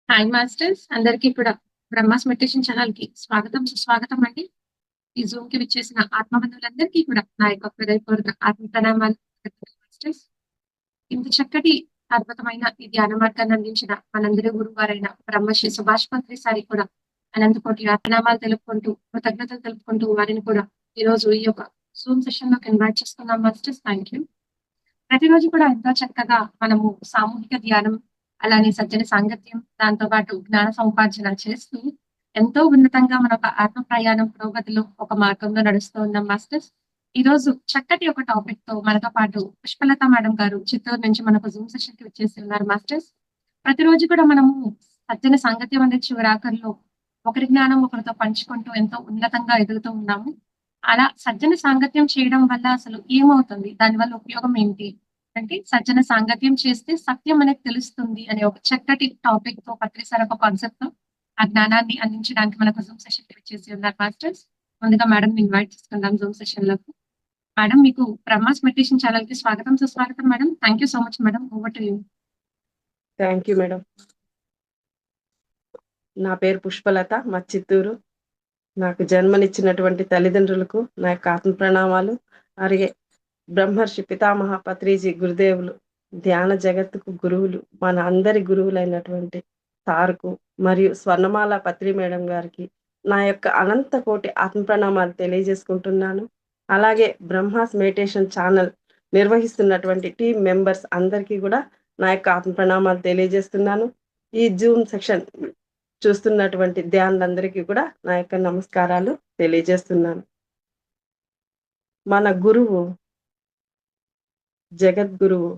Hi masters అందరికీ కూడా Brahma's meditation channel కి స్వాగతం సుస్వాగతం అండి. ఈ జూమ్ కి విచ్చేసిన ఆత్మబంధువులందరికీ కూడా నా యొక్క హృదయపూర్వక ఆత్మ ప్రణామాలు. మాస్టర్స్ ఇంత చక్కటి అద్భుతమైన ఈ ధ్యాన మార్గాన్ని అందించిన మనందరి గురువారైన బ్రహ్మశ్రీ సుభాష్ పత్రి సారి కూడా అనంత కోటి ప్రణామాలు తెలుపుకుంటూ కృతజ్ఞతలు తెలుపుకుంటూ వారిని కూడా ఈ రోజు ఈ యొక్క జూమ్ సెషన్ లోకి ఇన్వైట్ చేసుకున్నాం మాస్టర్స్. Thank you. ప్రతిరోజు కూడా ఎంతో చక్కగా మనము సామూహిక ధ్యానం, అలానే సజ్జన సాంగత్యం, దాంతో పాటు జ్ఞాన సముపార్జన చేస్తూ ఎంతో ఉన్నతంగా మన ఒక ఆత్మ ప్రయాణం పురోగతిలో ఒక మార్గంలో నడుస్తూ ఉన్నాం మాస్టర్స్. ఈ రోజు చక్కటి ఒక టాపిక్ తో మనతో పాటు పుష్పలత మేడం గారు చిత్తూరు నుంచి మనకు జూమ్ సెషన్ కి వచ్చేసి ఉన్నారు మాస్టర్స్. ప్రతిరోజు కూడా మనము సజ్జన సాంగత్యం అనే చివరాఖర్లో ఒకరి జ్ఞానం ఒకరితో పంచుకుంటూ ఎంతో ఉన్నతంగా ఎదుగుతూ ఉన్నాము. అలా సజ్జన సాంగత్యం చేయడం వల్ల అసలు ఏమవుతుంది? దానివల్ల ఉపయోగం ఏంటి? అంటే సజ్జన సాంగత్యం చేస్తే సత్యం అనేది తెలుస్తుంది అనే ఒక చక్కటి టాపిక్ తో పత్రి సార్ ఒక కాన్సెప్ట్ తో ఆ జ్ఞానాన్ని అందించడానికి మనకు జూమ్ సెషన్ వచ్చేసి ఉన్నారు మాస్టర్స్. ముందుగా మేడం ఇన్వైట్ చేసుకుందాం జూమ్ సెషన్ లోకి. మేడం మీకు బ్రహ్మాస్ మెడిటేషన్ ఛానల్ కి స్వాగతం సుస్వాగతం madam. Thank you so much madam. Over to you. Thank you madam. నా పేరు పుష్పలత, మా చిత్తూరు. నాకు జన్మనిచ్చినటువంటి తల్లిదండ్రులకు నా యొక్క ఆత్మ ప్రణామాలు. అలాగే బ్రహ్మర్షి పితామహ పత్రిజీ గురుదేవులు, ధ్యాన జగత్తుకు గురువులు, మన అందరి గురువులైనటువంటి సార్కు మరియు స్వర్ణమాల పత్రి మేడం గారికి నా యొక్క అనంత కోటి ఆత్మ ప్రణామాలు తెలియజేసుకుంటున్నాను. అలాగే బ్రహ్మాస్ మెడిటేషన్ ఛానల్ నిర్వహిస్తున్నటువంటి టీం మెంబర్స్ అందరికీ కూడా నా యొక్క ఆత్మ ప్రణామాలు తెలియజేస్తున్నాను. ఈ జూమ్ సెక్షన్ చూస్తున్నటువంటి ధ్యానులందరికీ కూడా నా యొక్క నమస్కారాలు తెలియజేస్తున్నాను. మన గురువు, జగద్గురువు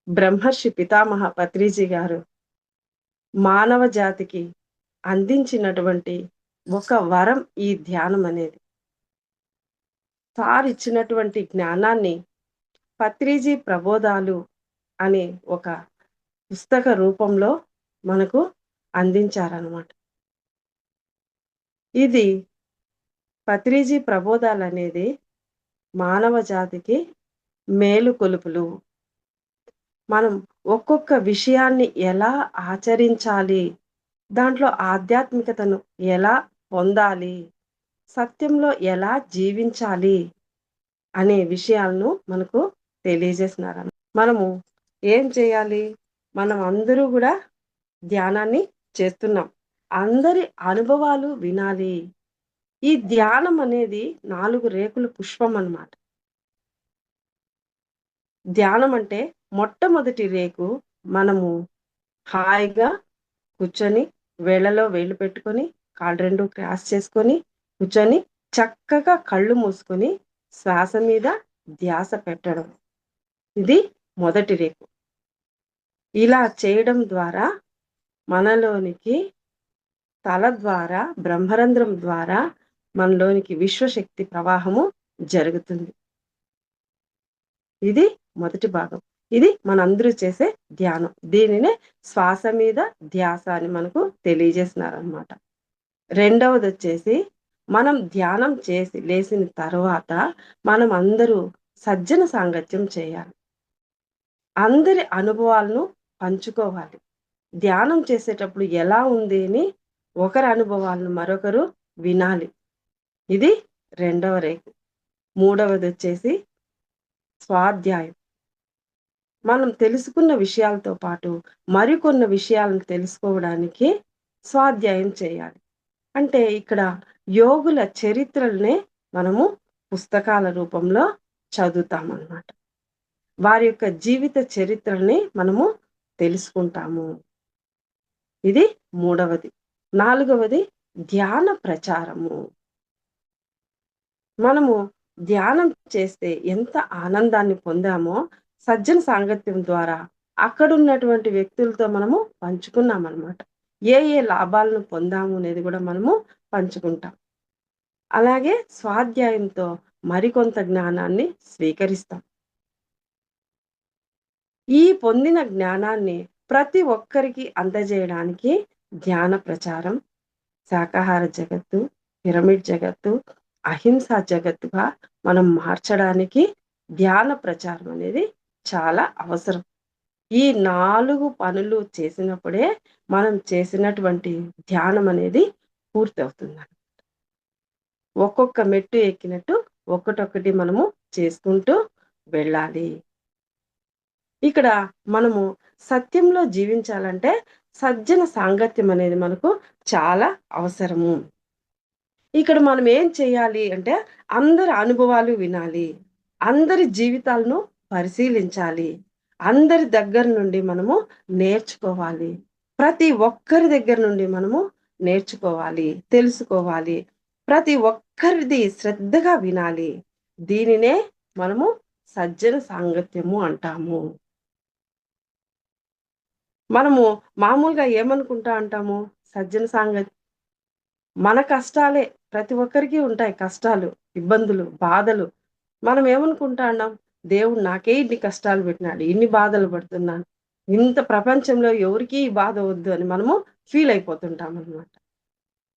బ్రహ్మర్షి పితామహ పత్రిజీ గారు మానవ జాతికి అందించినటువంటి ఒక వరం ఈ ధ్యానం అనేది. సార్ ఇచ్చినటువంటి జ్ఞానాన్ని పత్రిజీ ప్రబోధాలు అనే ఒక పుస్తక రూపంలో మనకు అందించారనమాట. ఇది పత్రిజీ ప్రబోధాలు అనేది మానవ జాతికి మేలు కొలుపులు. మనం ఒక్కొక్క విషయాన్ని ఎలా ఆచరించాలి, దాంట్లో ఆధ్యాత్మికతను ఎలా పొందాలి, సత్యంలో ఎలా జీవించాలి అనే విషయాలను మనకు తెలియజేస్తున్నారు. మనము ఏం చేయాలి? మనం అందరూ కూడా ధ్యానాన్ని చేస్తున్నాం. అందరి అనుభవాలు వినాలి. ఈ ధ్యానం అనేది 4 రేకుల పుష్పం అన్నమాట. ధ్యానం అంటే మొట్టమొదటి రేకు మనము హాయిగా కూర్చొని వేళ్ళలో వేళ్ళు పెట్టుకొని కాళ్ళు 2 క్రాస్ చేసుకొని కూర్చొని చక్కగా కళ్ళు మూసుకొని శ్వాస మీద ధ్యాస పెట్టడం. ఇది మొదటి రేకు. ఇలా చేయడం ద్వారా మనలోనికి తల ద్వారా, బ్రహ్మరంధ్రం ద్వారా మనలోనికి విశ్వశక్తి ప్రవాహము జరుగుతుంది. ఇది మొదటి భాగం. ఇది మనందరూ చేసే ధ్యానం. దీనినే శ్వాస మీద ధ్యాస అని మనకు తెలియజేస్తున్నారనమాట. రెండవది వచ్చేసి మనం ధ్యానం చేసి లేచిన తర్వాత మనం అందరూ సజ్జన సాంగత్యం చేయాలి. అందరి అనుభవాలను పంచుకోవాలి. ధ్యానం చేసేటప్పుడు ఎలా ఉంది అని ఒకరి అనుభవాలను మరొకరు వినాలి. ఇది రెండవ రేకు. మూడవది వచ్చేసి స్వాధ్యాయం. మనం తెలుసుకున్న విషయాలతో పాటు మరికొన్ని విషయాలను తెలుసుకోవడానికి స్వాధ్యాయం చేయాలి. అంటే ఇక్కడ యోగుల చరిత్రలనే మనము పుస్తకాల రూపంలో చదువుతామన్నమాట. వారి యొక్క జీవిత చరిత్రని మనము తెలుసుకుంటాము. ఇది మూడవది. నాలుగవది ధ్యాన ప్రచారము. మనము ధ్యానం చేస్తే ఎంత ఆనందాన్ని పొందామో సజ్జన సాంగత్యం ద్వారా అక్కడున్నటువంటి వ్యక్తులతో మనము పంచుకున్నామన్నమాట. ఏ లాభాలను పొందాము అనేది కూడా మనము పంచుకుంటాం. అలాగే స్వాధ్యాయంతో మరికొంత జ్ఞానాన్ని స్వీకరిస్తాం. ఈ పొందిన జ్ఞానాన్ని ప్రతి ఒక్కరికి అందజేయడానికి ధ్యాన ప్రచారం, శాకాహార జగత్తు, పిరమిడ్ జగత్తు, అహింసా జగత్తుగా మనం మార్చడానికి ధ్యాన ప్రచారం అనేది చాలా అవసరం. ఈ 4 పనులు చేసినప్పుడే మనం చేసినటువంటి ధ్యానం అనేది పూర్తవుతుంది. ఒక్కొక్క మెట్టు ఎక్కినట్టు ఒక్కటొక్కటి మనము చేసుకుంటూ వెళ్ళాలి. ఇక్కడ మనము సత్యంలో జీవించాలంటే సజ్జన సాంగత్యం అనేది మనకు చాలా అవసరము. ఇక్కడ మనం ఏం చేయాలి అంటే అందరి అనుభవాలు వినాలి. అందరి జీవితాలను పరిశీలించాలి. అందరి దగ్గర నుండి మనము నేర్చుకోవాలి. ప్రతి ఒక్కరి దగ్గర నుండి మనము నేర్చుకోవాలి, తెలుసుకోవాలి. ప్రతి ఒక్కరిది శ్రద్ధగా వినాలి. దీనినే మనము సజ్జన సాంగత్యము అంటాము. మనము మామూలుగా ఏమనుకుంటా అంటాము? సజ్జన మన కష్టాలే ప్రతి ఒక్కరికి ఉంటాయి కష్టాలు, ఇబ్బందులు, బాధలు. మనం ఏమనుకుంటా అన్నాం? దేవుడు నాకే ఇన్ని కష్టాలు పెట్టినాడు, ఇన్ని బాధలు పడుతున్నాను. ఇంత ప్రపంచంలో ఎవరికీ ఈ బాధ వద్దు అని మనము ఫీల్ అయిపోతుంటాం అన్నమాట.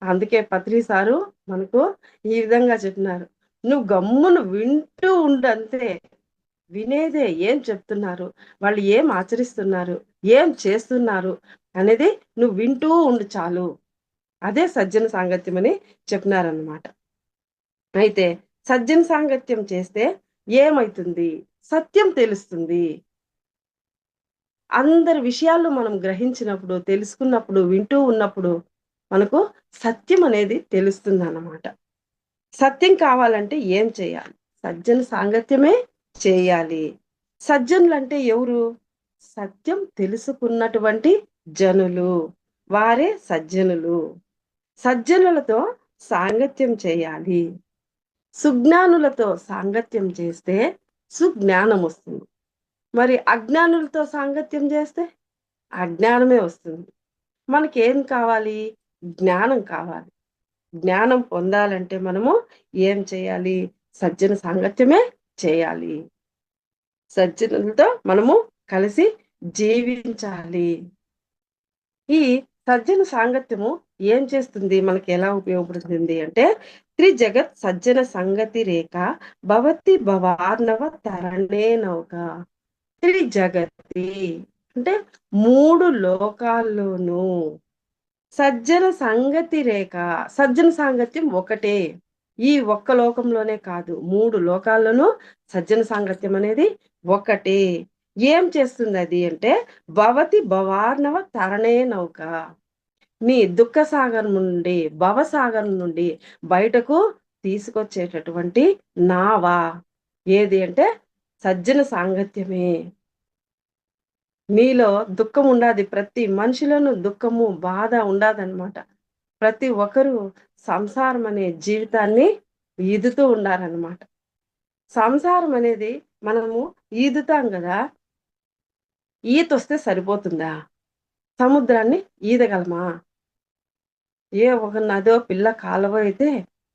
అందుకే పత్రి సారు మనకు ఈ విధంగా చెప్పినారు. నువ్వు గమ్మున వింటూ ఉండు అంతే. వినేదే ఏం చెప్తున్నారు, వాళ్ళు ఏం ఆచరిస్తున్నారు, ఏం చేస్తున్నారు అనేది నువ్వు వింటూ ఉండు చాలు. అదే సజ్జన సాంగత్యం అని చెప్పినారన్నమాట. అయితే సజ్జన సాంగత్యం చేస్తే ఏమైతుంది? సత్యం తెలుస్తుంది. అందరి విషయాలు మనం గ్రహించినప్పుడు, తెలుసుకున్నప్పుడు, వింటూ ఉన్నప్పుడు మనకు సత్యం అనేది తెలుస్తుందన్నమాట. సత్యం కావాలంటే ఏం చేయాలి? సజ్జన సాంగత్యమే చేయాలి. సజ్జనులంటే ఎవరు? సత్యం తెలుసుకున్నటువంటి జనులు. వారే సజ్జనులు. సజ్జనులతో సాంగత్యం చేయాలి. సుజ్ఞానులతో సాంగత్యం చేస్తే సుజ్ఞానం వస్తుంది. మరి అజ్ఞానులతో సాంగత్యం చేస్తే అజ్ఞానమే వస్తుంది. మనకేం కావాలి? జ్ఞానం కావాలి. జ్ఞానం పొందాలంటే మనము ఏం చేయాలి? సజ్జన సాంగత్యమే చేయాలి. సజ్జనులతో మనము కలిసి జీవించాలి. ఈ సజ్జన సాంగత్యము ఏం చేస్తుంది? మనకి ఎలా ఉపయోగపడుతుంది అంటే త్రిజగత్ సజ్జన సంగతి రేఖ భవతి భవార్ణవ తరణే నౌక. త్రిజగతి అంటే 3 లోకాల్లోనూ సజ్జన సంగతి రేఖ. సజ్జన సాంగత్యం ఒకటే. ఈ ఒక్క లోకంలోనే కాదు, 3 లోకాల్లోనూ సజ్జన సాంగత్యం అనేది ఒకటే. ఏం చేస్తుంది అది అంటే భవతి భవార్ణవ తరణే నౌక. నీ దుఃఖ సాగరం నుండి, భవసాగరం నుండి బయటకు తీసుకొచ్చేటటువంటి నావ ఏది అంటే సజ్జన సాంగత్యమే. నీలో దుఃఖం ఉండాది. ప్రతి మనిషిలోనూ దుఃఖము, బాధ ఉండాదన్నమాట. ప్రతి ఒక్కరూ సంసారం అనే జీవితాన్ని ఈదుతూ ఉండాలన్నమాట. సంసారం అనేది మనము ఈదుతాం కదా, ఈతొస్తే సరిపోతుందా? సముద్రాన్ని ఈదగలమా? ఏ ఒక నదో పిల్ల కాలువ అయితే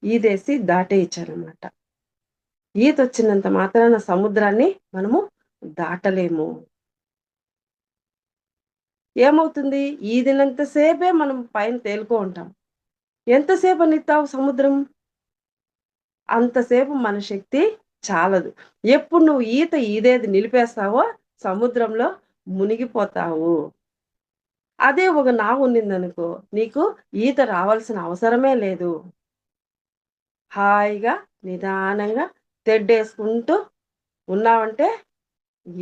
ఈదేసి దాటేయచ్చనమాట. ఈతొచ్చినంత మాత్రాన సముద్రాన్ని మనము దాటలేము. ఏమవుతుంది? ఈదినంత సేపే మనం పైన తేలుకో ఉంటాం. ఎంతసేపు అనిత్తావు సముద్రం? అంతసేపు మన శక్తి చాలదు. ఎప్పుడు నువ్వు ఈత ఈదేది నిలిపేస్తావో సముద్రంలో మునిగిపోతావు. అదే ఒక నావ ఉన్నిందనుకో, నీకు ఈత రావాల్సిన అవసరమే లేదు. హాయిగా నిదానంగా తెడ్డేసుకుంటూ ఉన్నావంటే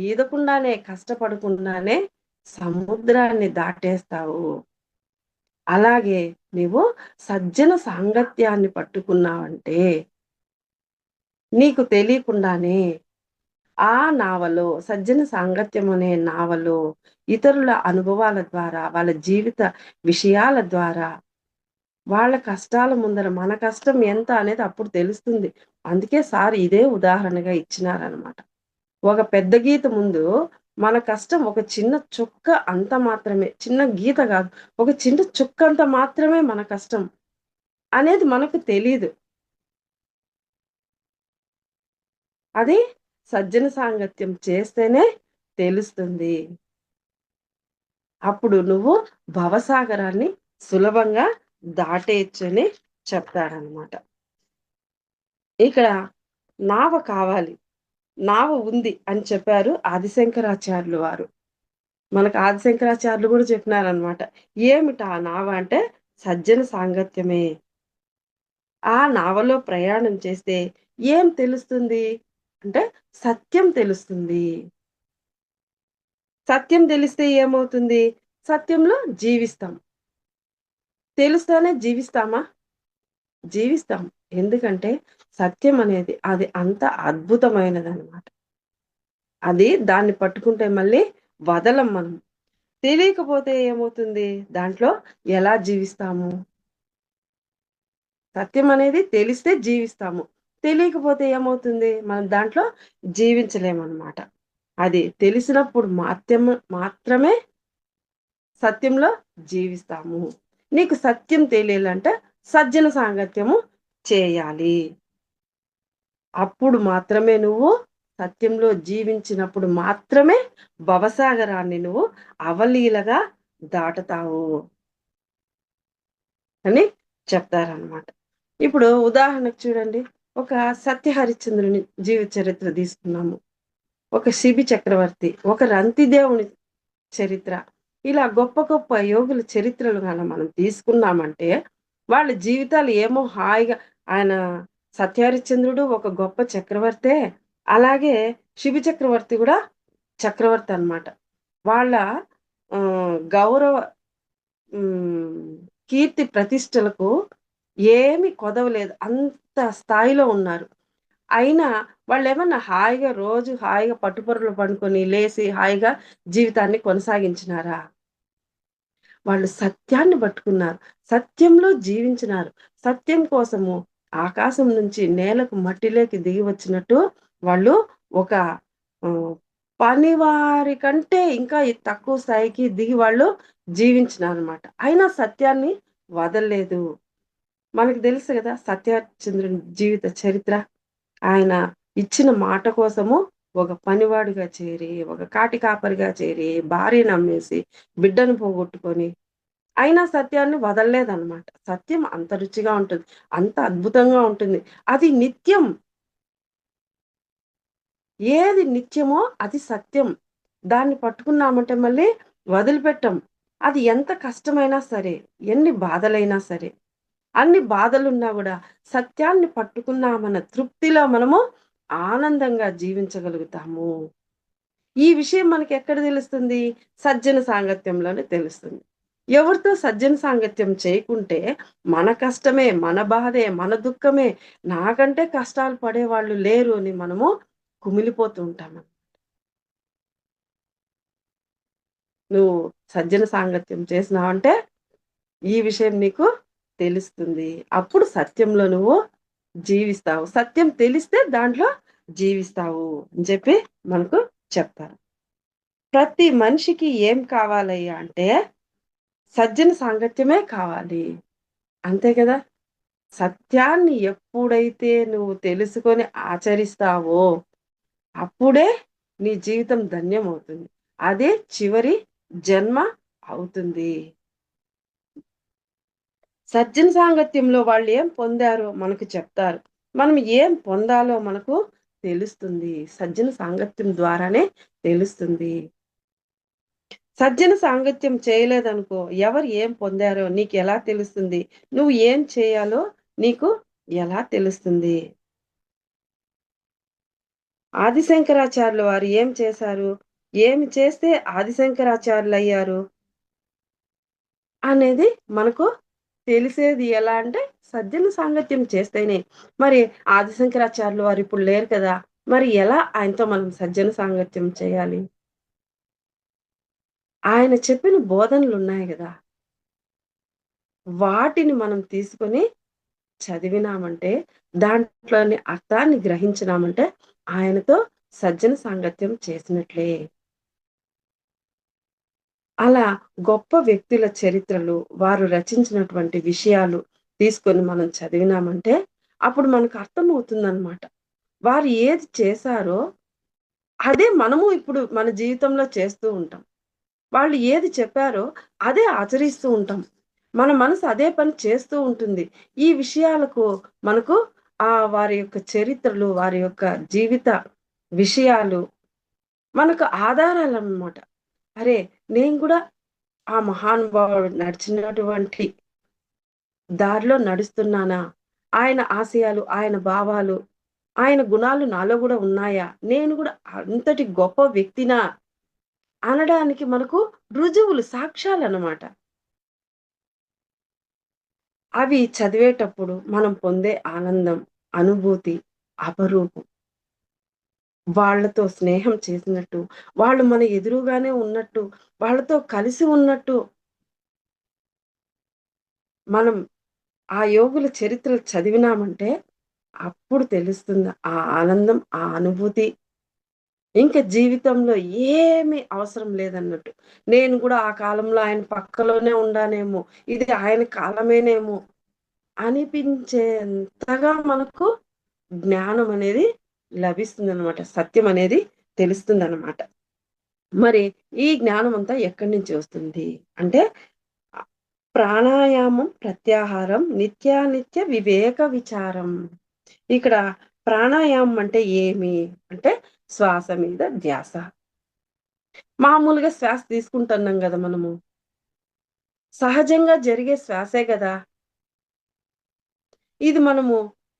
ఈదకుండానే, కష్టపడకుండానే సముద్రాన్ని దాటేస్తావు. అలాగే నీవు సజ్జన సాంగత్యాన్ని పట్టుకున్నావంటే నీకు తెలియకుండానే ఆ నావలో, సజ్జన సాంగత్యం అనే నావలో ఇతరుల అనుభవాల ద్వారా, వాళ్ళ జీవిత విషయాల ద్వారా, వాళ్ళ కష్టాల ముందర మన కష్టం ఎంత అనేది అప్పుడు తెలుస్తుంది. అందుకే సార్ ఇదే ఉదాహరణగా ఇచ్చినారనమాట. ఒక పెద్ద గీత ముందు మన కష్టం ఒక చిన్న చుక్క అంత మాత్రమే. చిన్న గీత కాదు, ఒక చిన్న చుక్క అంత మాత్రమే మన కష్టం అనేది మనకు తెలీదు. అది సజ్జన సాంగత్యం చేస్తేనే తెలుస్తుంది. అప్పుడు నువ్వు భవసాగరాన్ని సులభంగా దాటేయచ్చని చెప్తాడనమాట. ఇక్కడ నావ కావాలి, నావ ఉంది అని చెప్పారు ఆదిశంకరాచార్యులు వారు. మనకు ఆది శంకరాచార్యులు కూడా చెప్పినారనమాట. ఏమిటా నావ అంటే సజ్జన సాంగత్యమే. ఆ నావలో ప్రయాణం చేస్తే ఏం తెలుస్తుంది అంటే సత్యం తెలుస్తుంది. సత్యం తెలిస్తే ఏమవుతుంది? సత్యంలో జీవిస్తాం. తెలుస్తేనే జీవిస్తామా? జీవిస్తాం. ఎందుకంటే సత్యం అనేది అది అంత అద్భుతమైనదనమాట. అది దాన్ని పట్టుకుంటే మళ్ళీ వదలం మనం. తెలియకపోతే ఏమవుతుంది? దాంట్లో ఎలా జీవిస్తాము? సత్యం అనేది తెలిస్తే జీవిస్తాము. తెలియకపోతే ఏమవుతుంది? మనం దాంట్లో జీవించలేమనమాట. అది తెలిసినప్పుడు మాత్రమే సత్యంలో జీవిస్తాము. నీకు సత్యం తెలియాలంటే సజ్జన సాంగత్యము చేయాలి. అప్పుడు మాత్రమే నువ్వు సత్యంలో జీవించినప్పుడు మాత్రమే భవసాగరాన్ని నువ్వు అవలీలగా దాటుతావు అని చెప్తారనమాట. ఇప్పుడు ఉదాహరణకు చూడండి. ఒక సత్య హరిశ్చంద్రుని జీవిత చరిత్ర తీసుకున్నాము. ఒక శిబి చక్రవర్తి, ఒక రంతిదేవుని చరిత్ర. ఇలా గొప్ప గొప్ప యోగుల చరిత్రలు గాన మనం తీసుకున్నామంటే, వాళ్ళ జీవితాలు ఏమో హాయిగా ఆయన సత్యహరిశ్చంద్రుడు ఒక గొప్ప చక్రవర్తే. అలాగే శిబి చక్రవర్తి గూడా చక్రవర్తి అన్నమాట. వాళ్ళ గౌరవ హ్మ్. కీర్తి ప్రతిష్టలకు ఏమి కొదవలేదు. అంత స్థాయిలో ఉన్నారు. అయినా వాళ్ళేమన్నా హాయిగా పట్టుపరులు పడుకొని, లేసి హాయిగా జీవితాన్ని కొనసాగించినారా? వాళ్ళు సత్యాన్ని పట్టుకున్నారు. సత్యంలో జీవించినారు. సత్యం కోసము ఆకాశం నుంచి నేలకు మట్టిలోకి దిగి వచ్చినట్టు వాళ్ళు ఒక ఆహ్, పనివారి కంటే ఇంకా తక్కువ స్థాయికి దిగి వాళ్ళు జీవించినారనమాట. అయినా సత్యాన్ని వదల్లేదు. మనకు తెలుసు గదా! సత్యహరిశ్చంద్రుని జీవిత చరిత్ర. ఆయన ఇచ్చిన మాట కోసము ఒక పనివాడిగా చేరి, ఒక కాటి కాపరిగా చేరి, భార్యనమ్మేసి, బిడ్డను పోగొట్టుకొని, అయినా సత్యాన్ని వదలలేదనమాట. సత్యం అంత రుచిగా ఉంటుంది. అంత అద్భుతంగా ఉంటుంది. అది నిత్యం. ఏది నిత్యమో అది సత్యం. దాన్ని పట్టుకున్నామంటే మళ్ళీ వదిలిపెట్టం. అది ఎంత కష్టమైనా సరే, ఎన్ని బాధలైనా సరే, అన్ని బాధలున్నా గూడా సత్యాన్ని పట్టుకున్నామన్న తృప్తిలో మనము ఆనందంగా జీవించగలుగుతాము. ఈ విషయం మనకెక్కడ తెలుస్తుంది? సజ్జన సాంగత్యంలోనే తెలుస్తుంది. ఎవరితో సజ్జన సాంగత్యం చేయకుంటే మన కష్టమే, మన బాధే, మన దుఃఖమే, నాకంటే కష్టాలు పడేవాళ్ళు లేరు అని మనము కుమిలిపోతూ ఉంటాము. నువ్వు సజ్జన సాంగత్యం చేసినావంటే ఈ విషయం నీకు తెలుస్తుంది. అప్పుడు సత్యంలో నువ్వు జీవిస్తావు. సత్యం తెలిస్తే దాంట్లో జీవిస్తావు అని చెప్పి మనకు చెప్తారు. ప్రతి మనిషికి ఏం కావాలయ్యా అంటే సజ్జన సాంగత్యమే కావాలి. అంతే కదా! సత్యాన్ని ఎప్పుడైతే నువ్వు తెలుసుకొని ఆచరిస్తావో అప్పుడే నీ జీవితం ధన్యమవుతుంది. అదే చివరి జన్మ అవుతుంది. సజ్జన సాంగత్యంలో వాళ్ళేం పొందారో మనకు చెప్తారు. మనం ఏం పొందాలో మనకు తెలుస్తుంది. సజ్జన సాంగత్యం ద్వారానే తెలుస్తుంది. సజ్జన సాంగత్యం చేయలేదనుకో, ఎవరు ఏం పొందారో నీకెలా తెలుస్తుంది? నువ్వు ఏం చేయాలో నీకు ఎలా తెలుస్తుంది? ఆదిశంకరాచార్యుల వారు ఏం చేశారు? ఏమి చేస్తే ఆదిశంకరాచార్యులయ్యారు? అనేది మనకు తెలిసేది ఎలా అంటే సజ్జన సాంగత్యం చేస్తేనే. మరి ఆదిశంకరాచార్యులు వారు ఇప్పుడు లేరు కదా! మరి ఎలా ఆయనతో మనం సజ్జన సాంగత్యం చేయాలి? ఆయన చెప్పిన బోధనలున్నాయి గదా! వాటిని మనం తీసుకొని చదివినామంటే, దాంట్లోని అర్థాన్ని గ్రహించినామంటే, ఆయనతో సజ్జన సాంగత్యం చేసినట్లే. అలా గొప్ప వ్యక్తుల చరిత్రలు, వారు రచించినటువంటి విషయాలు తీసుకొని మనం చదివినామంటే, అప్పుడు మనకు అర్థమవుతుందనమాట. వారు ఏది చేశారో, అదే మనము ఇప్పుడు మన జీవితంలో చేస్తూ ఉంటాం. వాళ్ళు ఏది చెప్పారో, అదే ఆచరిస్తూ ఉంటాం. మన మనసు అదే పని చేస్తూ ఉంటుంది. ఈ విషయాలకు మనకు వారి యొక్క చరిత్రలు, వారి యొక్క జీవిత విషయాలు మనకు ఆధారాలనమాట. అరే నేను కూడా ఆ మహానుభావుడు నడిచినటువంటి దారిలో నడుస్తున్నానా? ఆయన ఆశయాలు, ఆయన భావాలు, ఆయన గుణాలు నాలో గూడా ఉన్నాయా? నేను గూడా అంతటి గొప్ప వ్యక్తినా? అనడానికి మనకు రుజువులు, సాక్ష్యాలనమాట. అవి చదివేటప్పుడు మనం పొందే ఆనందం, అనుభూతి అపరూపం. వాళ్ళతో స్నేహం చేసినట్టు, వాళ్ళు మన ఎదురుగానే ఉన్నట్టు, వాళ్ళతో కలిసి ఉన్నట్టు మనం ఆ యోగుల చరిత్రలు చదివినామంటే అప్పుడు తెలుస్తుంది ఆ ఆనందం, ఆ అనుభూతి. ఇంక జీవితంలో ఏమి అవసరం లేదన్నట్టు. నేను గూడా ఆ కాలంలో ఆయన పక్కలోనే ఉండానేమో, ఇది ఆయన కాలమేనేమో అనిపించేంతగా మనకు జ్ఞానం అనేది లభిస్తుందనమాట. సత్యం అనేది తెలుస్తుందనమాట. మరి ఈ జ్ఞానం అంతా ఎక్కడి నుంచి వస్తుంది? అంటే ఆహ్, ప్రాణాయామం, ప్రత్యాహారం, నిత్యానిత్య వివేక విచారం. ఇక్కడ ప్రాణాయామం అంటే ఏమి? అంటే శ్వాస మీద ధ్యాస. మామూలుగా శ్వాస తీసుకుంటున్నాం గదా మనము. సహజంగా జరిగే శ్వాసే గదా! ఇది మనము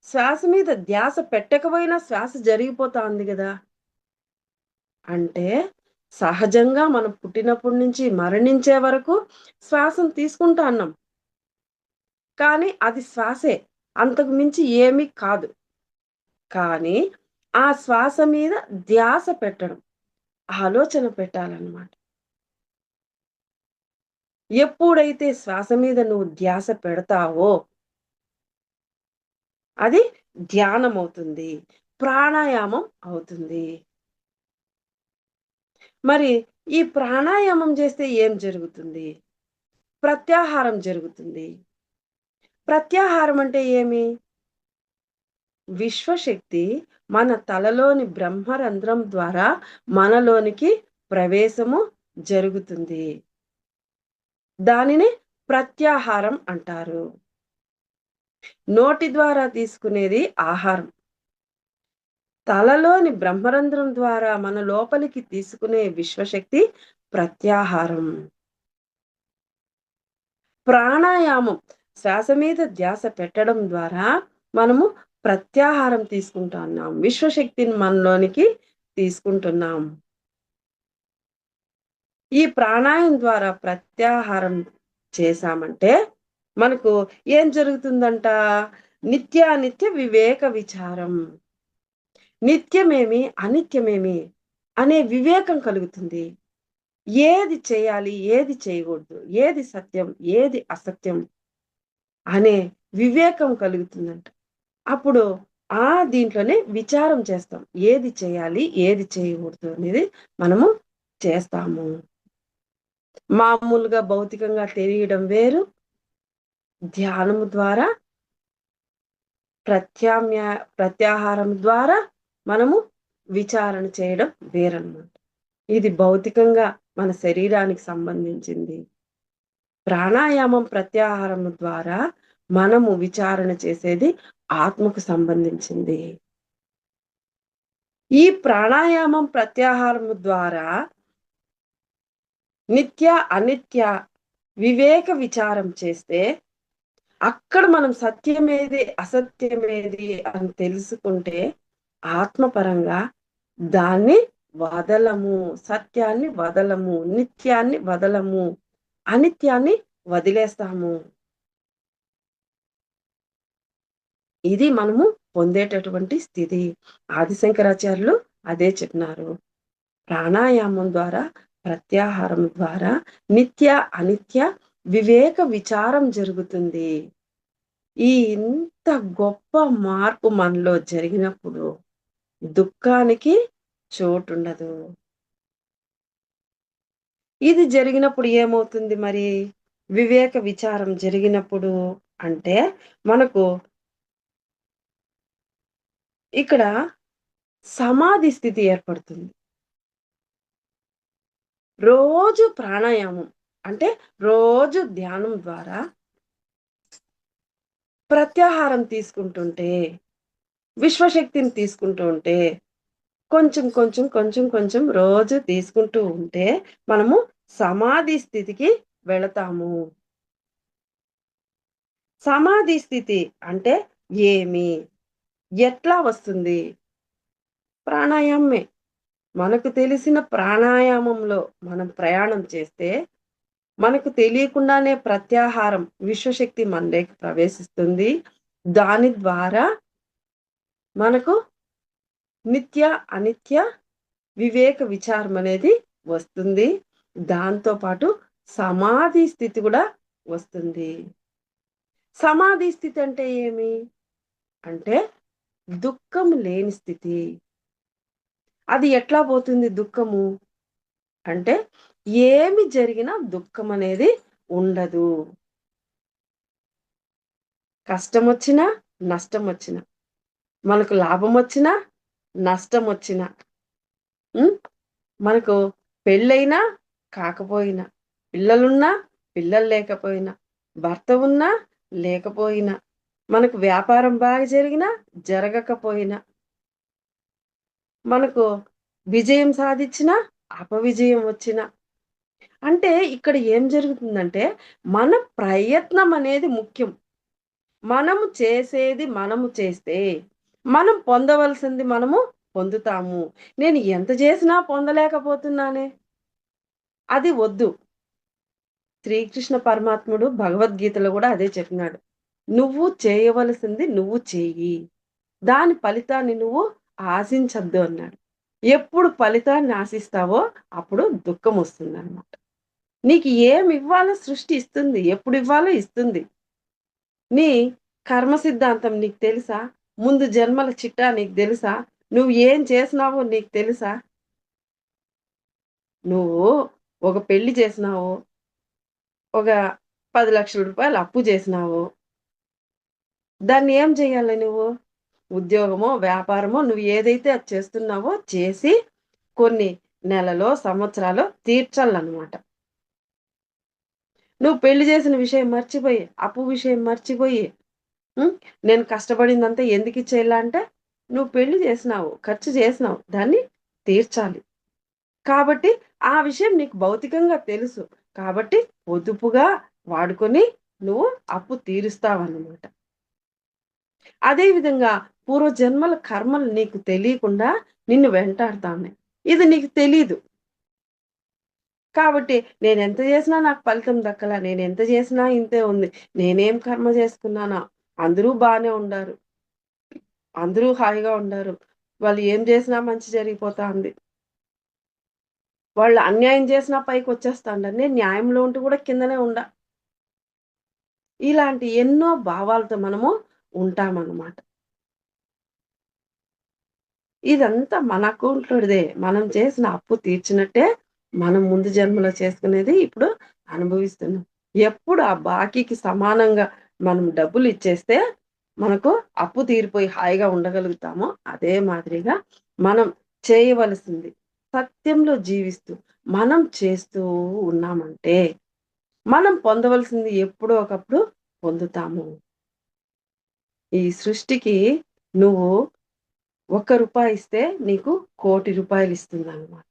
శ్వాస మీద ధ్యాస పెట్టకపోయినా శ్వాస జరిగిపోతా ఉంది గదా! అంటే సహజంగా మనం పుట్టినప్పటి నుంచి మరణించే వరకు శ్వాసను తీసుకుంటాన్నాం. కానీ అది శ్వాసే. అంతకు మించి ఏమీ కాదు. కానీ ఆ శ్వాస మీద ధ్యాస పెట్టడం. ఆలోచన పెట్టాలన్నమాట. ఎప్పుడైతే శ్వాస మీద నువ్వు ధ్యాస పెడతావో అది ధ్యానమవుతుంది. ప్రాణాయామం అవుతుంది. మరి ఈ ప్రాణాయామం చేస్తే ఏం జరుగుతుంది? ప్రత్యాహారం జరుగుతుంది. ప్రత్యాహారం అంటే ఏమి? విశ్వశక్తి మన తలలోని బ్రహ్మరంధ్రం ద్వారా మనలోనికి ప్రవేశము జరుగుతుంది. దానిని ప్రత్యాహారం అంటారు. నోటి ద్వారా తీసుకునేది ఆహారం. తలలోని బ్రహ్మరంధ్రం ద్వారా మన లోపలికి తీసుకునే విశ్వశక్తి ప్రత్యాహారం. ప్రాణాయామం శ్వాస మీద ధ్యాస పెట్టడం ద్వారా మనము ప్రత్యాహారం తీసుకుంటున్నాం. విశ్వశక్తిని మనలోనికి తీసుకుంటున్నాం. ఈ ప్రాణాయామం ద్వారా ప్రత్యాహారం చేశామంటే మనకు ఏం జరుగుతుందంట? నిత్యానిత్య వివేక విచారం. నిత్యమేమి, అనిత్యమేమి అనే వివేకం కలుగుతుంది. ఏది చేయాలి? ఏది చేయకూడదు? ఏది సత్యం? ఏది అసత్యం? అనే వివేకం కలుగుతుందంట. అప్పుడు దీంట్లోనే విచారం చేస్తాం. ఏది చేయాలి? ఏది చేయకూడదు? అనేది మనము చేస్తాము. మామూలుగా భౌతికంగా తెలియడం వేరు. ధ్యానము ద్వారా ప్రత్యామ్య ప్రత్యాహారం ద్వారా మనము విచారణ చేయడం వేరనమాట. ఇది భౌతికంగా మన శరీరానికి సంబంధించింది. ప్రాణాయామం ప్రత్యాహారం ద్వారా మనము విచారణ చేసేది ఆత్మకు సంబంధించింది. ఈ ప్రాణాయామం ప్రత్యాహారం ద్వారా నిత్య, అనిత్య వివేక విచారం చేస్తే అక్కడ మనం సత్యమేది, అసత్యమేది అని తెలుసుకుంటే ఆత్మపరంగా దాన్ని వదలము. సత్యాన్ని వదలము. నిత్యాన్ని వదలము. అనిత్యాన్ని వదిలేస్తాము. ఇది మనము పొందేటటువంటి స్థితి. ఆదిశంకరాచార్యులు అదే చెప్పినారు. ప్రాణాయామం ద్వారా, ప్రత్యాహారం ద్వారా నిత్య, అనిత్య వివేక విచారం జరుగుతుంది. ఇంత గొప్ప మార్పు మనలో జరిగినప్పుడు దుఃఖానికి చోటుండదు. ఇది జరిగినప్పుడు ఏమవుతుంది మరి? వివేక విచారం జరిగినప్పుడు అంటే మనకు ఇక్కడ సమాధి స్థితి ఏర్పడుతుంది. రోజు ప్రాణాయామం అంటే రోజు ధ్యానం ద్వారా ప్రత్యాహారం తీసుకుంటుంటే, విశ్వశక్తిని తీసుకుంటూ ఉంటే కొంచెం కొంచెం కొంచెం కొంచెం రోజు తీసుకుంటూ ఉంటే మనము సమాధి స్థితికి వెళతాము. సమాధి స్థితి అంటే ఏమి? ఎట్లా వస్తుంది? ప్రాణాయామమే. మనకు తెలిసిన ప్రాణాయామంలో మనం ప్రయాణం చేస్తే, మనకు తెలియకుండానే ప్రత్యాహారం విశ్వశక్తి మనలోకి ప్రవేశిస్తుంది. దాని ద్వారా మనకు నిత్య, అనిత్య వివేక విచారం అనేది వస్తుంది. దాంతో పాటు సమాధి స్థితి కూడా వస్తుంది. సమాధి స్థితి అంటే ఏమి? అంటే దుఃఖం లేని స్థితి. అది ఎట్లా పోతుంది దుఃఖము? అంటే ఏమి జరిగినా దుఃఖం అనేది ఉండదు. కష్టమొచ్చినా, నష్టమొచ్చినా, మనకు లాభమొచ్చినా, నష్టమొచ్చినా, హ్మ్. మనకు పెళ్ళైనా, కాకపోయినా, పిల్లలున్నా, పిల్లలు లేకపోయినా, భర్త ఉన్నా, లేకపోయినా, మనకు వ్యాపారం బాగా జరిగినా, జరగకపోయినా, మనకు విజయం సాధిచ్చినా, అపవిజయం వచ్చినా, అంటే ఇక్కడ ఏం జరుగుతుందంటే, మన ప్రయత్నం అనేది ముఖ్యం. మనము చేసేది మనము చేస్తే, మనం పొందవలసింది మనము పొందుతాము. నేను ఎంత చేసినా పొందలేకపోతున్నానే, అది వద్దు. శ్రీకృష్ణ పరమాత్ముడు భగవద్గీతలో గూడా అదే చెప్పినాడు. నువ్వు చేయవలసింది నువ్వు చెయ్యి. దాని ఫలితాన్ని నువ్వు ఆశించొద్దు అన్నాడు. ఎప్పుడు ఫలితాన్ని ఆశిస్తావో అప్పుడు దుఃఖమొస్తుందనమాట. నీకు ఏమివ్వాలో సృష్టి ఇస్తుంది. ఎప్పుడివ్వాలో ఇస్తుంది. నీ కర్మ సిద్ధాంతం నీకు తెలుసా? ముందు జన్మల చిట్టా నీకు తెలుసా? నువ్వు ఏం చేసినావో నీకు తెలుసా? నువ్వు ఒక పెళ్లి చేసినావు. ఒక రూ. 10,00,000 అప్పు చేసినావు. దాన్ని ఏం చేయాలి నువ్వు? ఉద్యోగమో, వ్యాపారమో నువ్వు ఏదైతే అది చేస్తున్నావో చేసి కొన్ని నెలలో, సంవత్సరాలో తీర్చాలనమాట. నువ్వు పెళ్లి చేసిన విషయం మర్చిపోయి, అప్పు విషయం మర్చిపోయి, హ్మ్. నేను కష్టపడిందంతా ఎందుకిచ్చేయాల అంటే, నువ్వు పెళ్లి చేసినావు, ఖర్చు చేసినావు. దాన్ని తీర్చాలి. కాబట్టి ఆ విషయం నీకు భౌతికంగా తెలుసు. కాబట్టి పొదుపుగా వాడుకొని నువ్వు అప్పు తీరుస్తావన్నమాట. అదే విధంగా పూర్వజన్మల కర్మలు నీకు తెలియకుండా నిన్ను వెంటాడుతాన్నాయి. ఇది నీకు తెలీదు. కాబట్టి నేనెంత చేసినా నాకు ఫలితం దక్కలా. నేనెంత చేసినా ఇంతే ఉంది. నేనేం కర్మ చేసుకున్నానా? అందరూ బానే ఉండారు. అందరూ హాయిగా ఉండారు. వాళ్ళు ఏం చేసినా మంచి జరిగిపోతాంది. వాళ్ళు అన్యాయం చేసినా పైకొచ్చేస్తాండారు. నేను న్యాయంలో ఉంటూ కూడా కిందనే ఉండా. ఇలాంటి ఎన్నో భావాలతో మనము ఉంటామనమాట. ఇదంతా మన అకౌంట్‌లోదే. మనం చేసిన అప్పు తీర్చినట్టే, మనం ముందు జన్మలో చేసుకునేది ఇప్పుడు అనుభవిస్తున్నాం. ఎప్పుడు ఆ బాకీకి సమానంగా మనం డబ్బులిచ్చేస్తే, మనకు అప్పు తీరిపోయి హాయిగా ఉండగలుగుతామో, అదే మాదిరిగా మనం చేయవలసింది సత్యంలో జీవిస్తూ, మనం చేస్తూ ఉన్నామంటే, మనం పొందవలసింది ఎప్పుడో ఒకప్పుడు పొందుతాము. ఈ సృష్టికి నువ్వు రూ. 1 ఇస్తే నీకు రూ. 1,00,00,000 ఇస్తుందనమాట.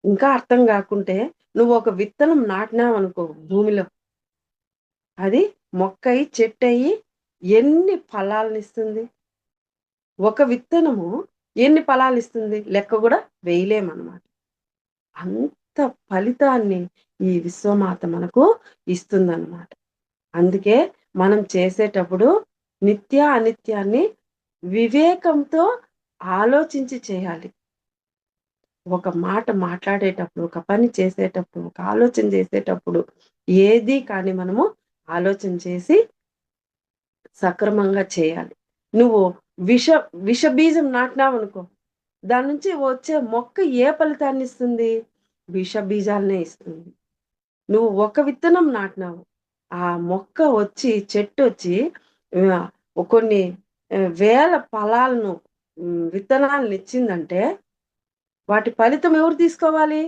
ఇంకా అర్థం గాకుంటే నువ్వు ఒక విత్తనం నాటినావనుకో భూమిలో, అది మొక్కయి, చెట్టయి ఎన్ని ఫలాలనిస్తుంది? ఒక విత్తనము ఎన్ని ఫలాలిస్తుంది? లెక్క గూడా వేయలేమనమాట. అంత ఫలితాన్ని ఈ విశ్వమాత మనకు ఇస్తుందనమాట. అందుకే మనం చేసేటప్పుడు నిత్య, అనిత్యాన్ని వివేకంతో ఆలోచించి చేయాలి. ఒక మాట మాట్లాడేటప్పుడు, ఒక పని చేసేటప్పుడు, ఒక ఆలోచన చేసేటప్పుడు ఏది కానీ మనము ఆలోచన చేసి సక్రమంగా చేయాలి. నువ్వు విష విష బీజం నాటినావనుకో, దాని నుంచి వచ్చే మొక్క ఏ ఫలితాన్నిస్తుంది? విష బీజాలనే ఇస్తుంది. నువ్వు ఒక విత్తనం నాటినావు. ఆ మొక్క వచ్చి, చెట్టొచ్చి ఆహ్, కొన్ని వేల ఫలాలను విత్తనాలనిచ్చిందంటే వాటి ఫలితం ఎవరు తీసుకోవాలి?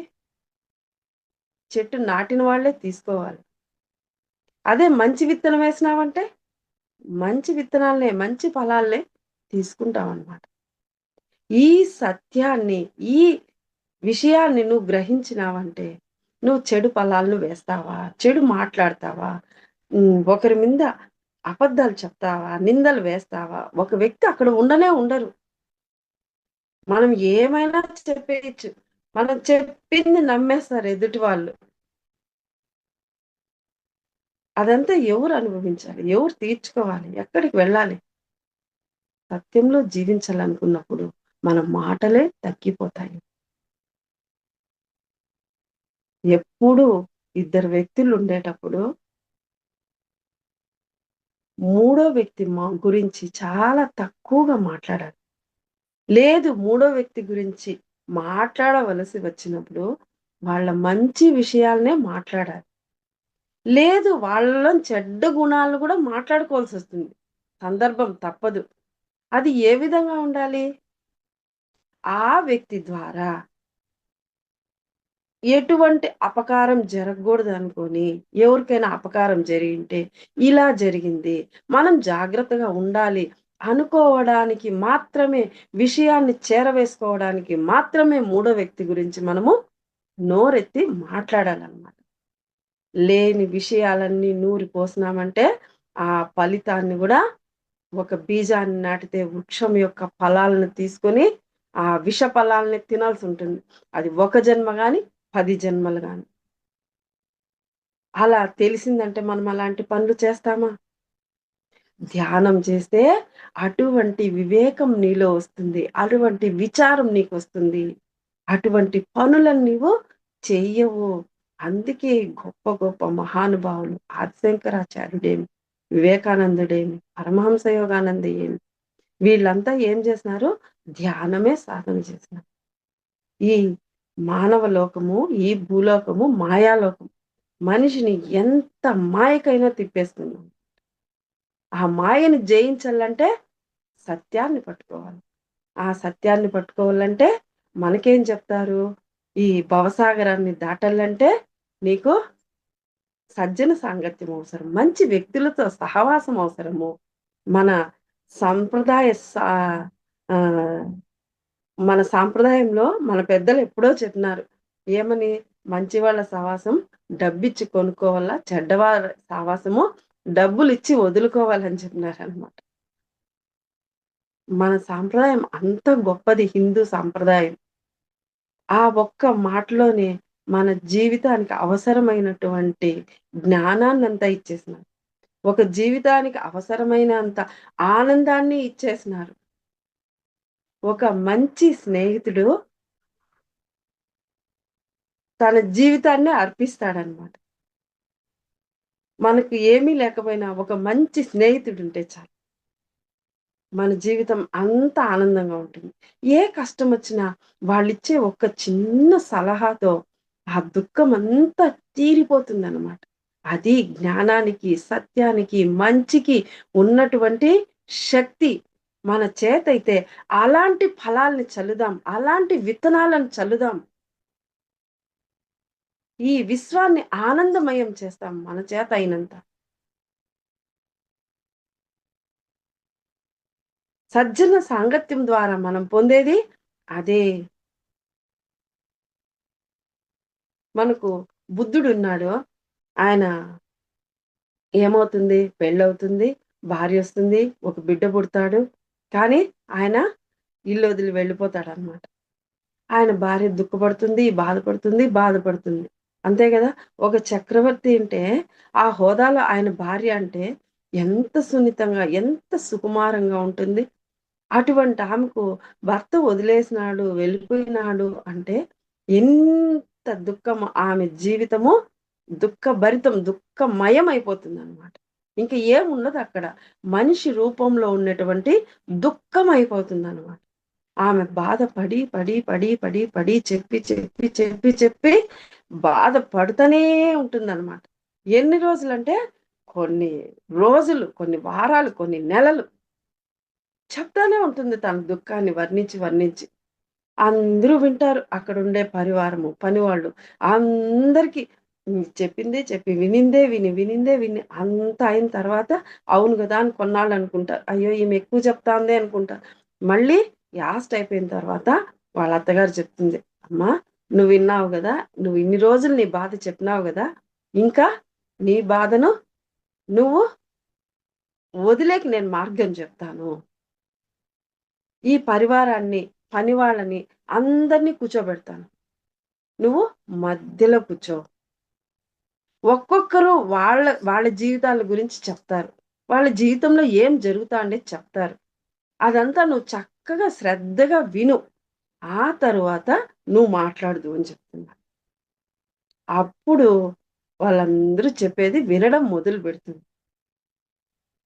చెట్టు నాటిన వాళ్ళే తీసుకోవాలి. అదే మంచి విత్తనం వేసినావంటే, మంచి విత్తనాలనే, మంచి ఫలాలనే తీసుకుంటామనమాట. ఈ సత్యాన్ని, ఈ విషయాన్ని నువ్వు గ్రహించినావంటే, నువ్వు చెడు ఫలాలను వేస్తావా? చెడు మాట్లాడతావా? ఒకరి మీద అబద్ధాలు చెప్తావా? నిందలు వేస్తావా? ఒక వ్యక్తి అక్కడ ఉండనే ఉండరు. మనం ఏమైనా చెప్పేయచ్చు. మనం చెప్పింది నమ్మేస్తారు ఎదుటి వాళ్ళు. అదంతా ఎవరు అనుభవించాలి? ఎవరు తీర్చుకోవాలి? ఎక్కడికి వెళ్ళాలి? సత్యంలో జీవించాలనుకున్నప్పుడు మన మాటలే తగ్గిపోతాయి. ఎప్పుడూ ఇద్దరు వ్యక్తులు ఉండేటప్పుడు మూడో వ్యక్తి గురించి చాలా తక్కువగా మాట్లాడాలి. లేదు మూడో వ్యక్తి గురించి మాట్లాడవలసి వచ్చినప్పుడు వాళ్ళ మంచి విషయాలనే మాట్లాడాలి. లేదు వాళ్ళలో చెడ్డ గుణాలు కూడా మాట్లాడుకోవాల్సొస్తుంది. సందర్భం తప్పదు. అది ఏ విధంగా ఉండాలి? ఆ వ్యక్తి ద్వారా ఎటువంటి అపకారం జరగకూడదనుకోని, ఎవరికైనా అపకారం జరిగింటే, ఇలా జరిగింది, మనం జాగ్రత్తగా ఉండాలి అనుకోవడానికి మాత్రమే, విషయాన్ని చేరవేసుకోవడానికి మాత్రమే మూడో వ్యక్తి గురించి మనము నోరెత్తి మాట్లాడాలన్నమాట. లేని విషయాలన్నీ నూరి పోసినామంటే, ఆ ఫలితాన్ని గూడా ఒక బీజాన్ని నాటితే వృక్షం యొక్క ఫలాలను తీసుకొని, ఆ విష ఫలాల్ని తినాల్సుంటుంది. అది ఒక జన్మ గాని, 10 జన్మలు గాని. అలా తెలిసిందంటే మనం అలాంటి పనులు చేస్తామా? ధ్యానం చేస్తే అటువంటి వివేకం నీలో వస్తుంది. అటువంటి విచారం నీకొస్తుంది. అటువంటి పనులను నీవు చెయ్యవు. అందుకే గొప్ప గొప్ప మహానుభావులు ఆదిశంకరాచార్యుడేమి, వివేకానందుడేమి, పరమహంస యోగానంద ఏమి వీళ్ళంతా ఏం చేసినారు? ధ్యానమే సాధన చేసినారు. ఈ మానవ లోకము, ఈ భూలోకము మాయాలోకం. మనిషిని ఎంత మాయకైనా తిప్పేస్తుంది. ఆ మాయని జయించాలంటే సత్యాన్ని పట్టుకోవాలి. ఆ సత్యాన్ని పట్టుకోవాలంటే మనకేం చెప్తారు? ఈ భవసాగరాన్ని దాటాలంటే నీకు సజ్జన సాంగత్యం అవసరం. మంచి వ్యక్తులతో సహవాసం అవసరము. మన సంప్రదాయ ఆహ్, మన సాంప్రదాయంలో మన పెద్దలు ఎప్పుడో చెప్పినారు. ఏమని? మంచి వాళ్ళ సహవాసం డబ్బిచ్చి కొనుక్కోవాల. చెడ్డవారి సహవాసము డబ్బులిచ్చి వదులుకోవాలని చెప్పినారనమాట. మన సాంప్రదాయం అంత గొప్పది హిందూ సాంప్రదాయం. ఆ ఒక్క మాటలోనే మన జీవితానికి అవసరమైనటువంటి జ్ఞానాన్నంతా ఇచ్చేసినారు. ఒక జీవితానికి అవసరమైనంత ఆనందాన్ని ఇచ్చేసినారు. ఒక మంచి స్నేహితుడు తన జీవితాన్నే అర్పిస్తాడనమాట. మనకు ఏమీ లేకపోయినా ఒక మంచి స్నేహితుడుంటే చాలు. మన జీవితం అంత ఆనందంగా ఉంటుంది. ఏ కష్టమొచ్చినా వాళ్ళిచ్చే ఒక చిన్న సలహాతో ఆ దుఃఖమంతా తీరిపోతుందనమాట. అది జ్ఞానానికి, సత్యానికి, మంచికి ఉన్నటువంటి శక్తి. మన చేతైతే అలాంటి ఫలాల్ని చల్లుదాం. అలాంటి విత్తనాలను చల్లుదాం. ఈ విశ్వాన్ని ఆనందమయం చేస్తాం మన చేత అయినంత. సజ్జన సాంగత్యం ద్వారా మనం పొందేది అదే. మనకు బుద్ధుడున్నాడు. ఆయన ఏమవుతుంది? పెళ్ళవుతుంది, భార్యొస్తుంది, ఒక బిడ్డ పుడతాడు. కానీ ఆయన ఇల్లొదిలి వెళ్ళిపోతాడనమాట. ఆయన భార్య దుఃఖపడుతుంది, బాధపడుతుంది, బాధపడుతుంది. అంతే గదా! ఒక చక్రవర్తి అంటే, ఆ హోదాలో ఆయన భార్య అంటే ఎంత సున్నితంగా, ఎంత సుకుమారంగా ఉంటుంది. అటువంటి ఆమెకు భర్త వదిలేసినాడు, వెళ్ళిపోయినాడు అంటే ఎంత దుఃఖం ఆమె జీవితము దుఃఖభరితం, దుఃఖమయం అయిపోతుందనమాట. ఇంక ఏముండదక్కడ. మనిషి రూపంలో ఉన్నటువంటి దుఃఖం అయిపోతుందనమాట. ఆమె బాధ పడి, పడి, పడి, పడి, పడి చెప్పి, చెప్పి, చెప్పి, చెప్పి బాధ పడుతూనే ఉంటుందనమాట. ఎన్ని రోజులంటే కొన్ని రోజులు, కొన్ని వారాలు, కొన్ని నెలలు చెప్తానే ఉంటుంది తన దుఃఖాన్ని వర్ణించి, వర్ణించి. అందరూ వింటారు. అక్కడుండే పరివారము, పనివాళ్ళు అందరికి చెప్పిందే చెప్పి, వినిందే విని, వినిందే విని అంతా అయిన తర్వాత అవును గదా! అని కొన్నాళ్ళు అనుకుంటారు. అయ్యో! ఈమె ఎక్కువ చెప్తాందే అనుకుంటారు. మళ్ళీ యాస్ట్ అయిపోయిన తర్వాత వాళ్ళ అత్తగారు చెప్తుంది, అమ్మా నువ్వు విన్నావు కదా, నువ్వు ఇన్ని రోజులు నీ బాధ చెప్పినావు కదా, ఇంకా నీ బాధను నువ్వు వదిలేకి నేను మార్గం చెప్తాను. ఈ పరివారాన్ని, పని వాళ్ళని అందరినీ కూర్చోబెడతాను. నువ్వు మధ్యలో కూర్చో. ఒక్కొక్కరు వాళ్ళ వాళ్ళ జీవితాల గురించి చెప్తారు. వాళ్ళ జీవితంలో ఏం జరుగుతా అనేది చెప్తారు. అదంతా నువ్వు చక్కగా శ్రద్ధగా విను. ఆ తరువాత నువ్వు మాట్లాడదు అని చెప్తున్నా. అప్పుడు వాళ్ళందరూ చెప్పేది వినడం మొదలుపెడుతుంది.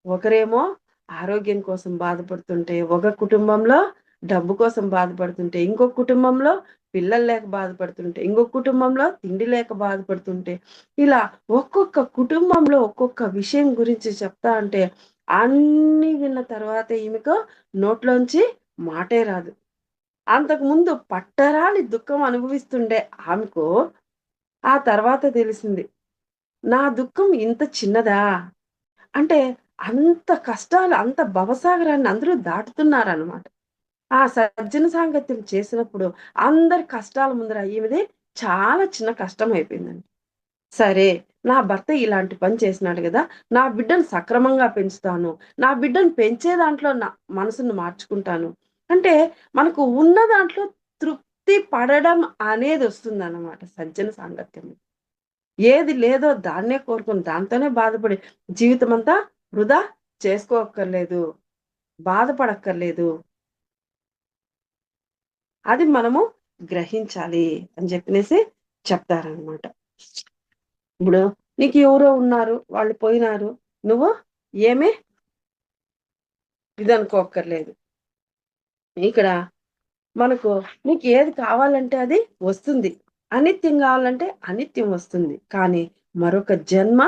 ఒకరేమో ఆరోగ్యం కోసం బాధపడుతుంటే, ఒక కుటుంబంలో డబ్బు కోసం బాధపడుతుంటే, ఇంకొక కుటుంబంలో పిల్లలు లేక బాధపడుతుంటే, ఇంకొక కుటుంబంలో తిండి లేక బాధపడుతుంటే, ఇలా ఒక్కొక్క కుటుంబంలో ఒక్కొక్క విషయం గురించి చెప్తా అంటే, అన్నీ విన్న తర్వాత ఈమెకు నోట్లోంచి మాటే రాదు. అంతకుముందు పట్టరాని దుఃఖం అనుభవిస్తుండే ఆమెకు, ఆ తర్వాత తెలిసింది. నా దుఃఖం ఇంత చిన్నదా? అంటే అంత కష్టాలు, అంత భవసాగరాన్ని అందరూ దాటుతున్నారనమాట. ఆ సజ్జన సాంగత్యం చేసినప్పుడు అందరి కష్టాల ముందర ఈమెది చాలా చిన్న కష్టం అయిపోయిందండి. సరే, నా భర్త ఇలాంటి పని చేసినాడు గదా! నా బిడ్డను సక్రమంగా పెంచుతాను. నా బిడ్డను పెంచే దాంట్లో నా మనసును మార్చుకుంటాను. అంటే మనకు ఉన్న దాంట్లో తృప్తి పడడం అనేదొస్తుందనమాట సజ్జన సాంగత్యం. ఏది లేదో దాన్నే కోరుకొని, దాంతోనే బాధపడి జీవితమంతా వృధా చేసుకోక్కర్లేదు. బాధపడక్కర్లేదు. అది మనము గ్రహించాలి అని చెప్పినేసి చెప్తారనమాట. ఇప్పుడు నీకు ఎవరో ఉన్నారు, వాళ్ళు పోయినారు. నువ్వు ఏమి ఇదనుకోక్కర్లేదు. ఇక్కడ మనకు నీకు ఏది కావాలంటే అది వస్తుంది. అనిత్యం కావాలంటే అనిత్యం వస్తుంది. కానీ మరొక జన్మ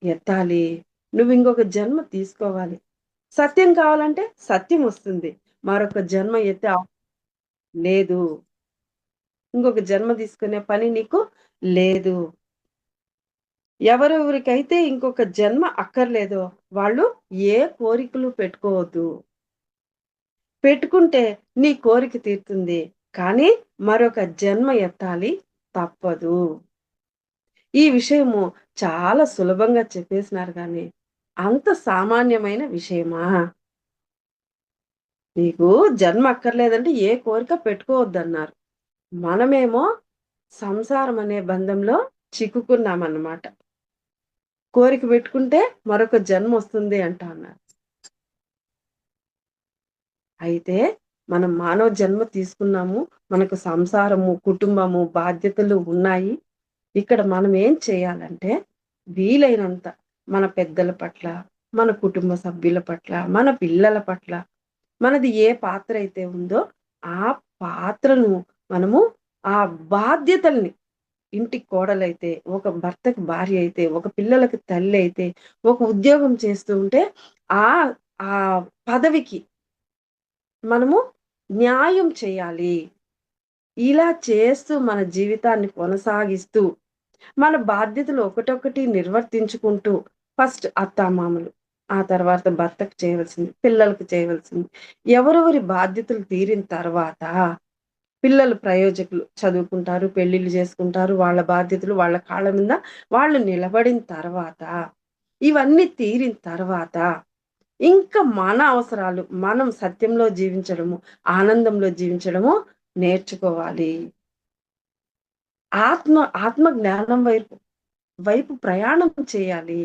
ఎత్తాలి. నువ్వు ఇంకొక జన్మ తీసుకోవాలి. సత్యం కావాలంటే సత్యం వస్తుంది. మరొక జన్మ ఎత్తే లేదు. ఇంకొక జన్మ తీసుకునే పని నీకు లేదు. ఎవరెవరికైతే ఇంకొక జన్మ అక్కర్లేదో వాళ్ళు ఏ కోరికలు పెట్టుకోవద్దు. పెట్టుకుంటే నీ కోరిక తీరుతుంది. కానీ మరొక జన్మ ఎత్తాలి తప్పదు. ఈ విషయము చాలా సులభంగా చెప్పేసినారు గానీ, అంత సామాన్యమైన విషయమా? నీకు జన్మ అక్కర్లేదంటే ఏ కోరిక పెట్టుకోవద్దన్నారు. మనమేమో సంసారం అనే బంధంలో చిక్కుకున్నామన్నమాట. కోరిక పెట్టుకుంటే మరొక జన్మొస్తుంది అంటా అన్నారు. అయితే మనం మానవ జన్మ తీసుకున్నాము. మనకు సంసారము, కుటుంబము, బాధ్యతలు ఉన్నాయి. ఇక్కడ మనం ఏం చేయాలంటే వీలైనంత మన పెద్దల పట్ల, మన కుటుంబ సభ్యుల పట్ల, మన పిల్లల పట్ల మనది ఏ పాత్ర అయితే ఉందో ఆ పాత్రను మనము ఆ బాధ్యతల్ని ఇంటికి కోడలైతే, ఒక భర్తకి భార్య అయితే, ఒక పిల్లలకి తల్లి అయితే, ఒక ఉద్యోగం చేస్తూ ఉంటే ఆ ఆ పదవికి మనము న్యాయం చేయాలి. ఇలా చేస్తూ మన జీవితాన్ని కొనసాగిస్తూ, మన బాధ్యతలు ఒకటొకటి నిర్వర్తించుకుంటూ ఫస్ట్ అత్తామామలు, ఆ తర్వాత భర్తకు చేయవలసింది, పిల్లలకి చేయవలసింది. ఎవరెవరి బాధ్యతలు తీరిన తర్వాత పిల్లలు ప్రయోజకులు చదువుకుంటారు, పెళ్ళిళ్ళు చేసుకుంటారు. వాళ్ళ బాధ్యతలు వాళ్ళ కాళ్ళ మీద వాళ్ళు నిలబడిన తర్వాత, ఇవన్నీ తీరిన తర్వాత, ఇంకా మన అవసరాలు మనం సత్యంలో జీవించడము, ఆనందంలో జీవించడము నేర్చుకోవాలి. ఆత్మ ఆత్మ జ్ఞానం వైపు వైపు ప్రయాణం చేయాలి.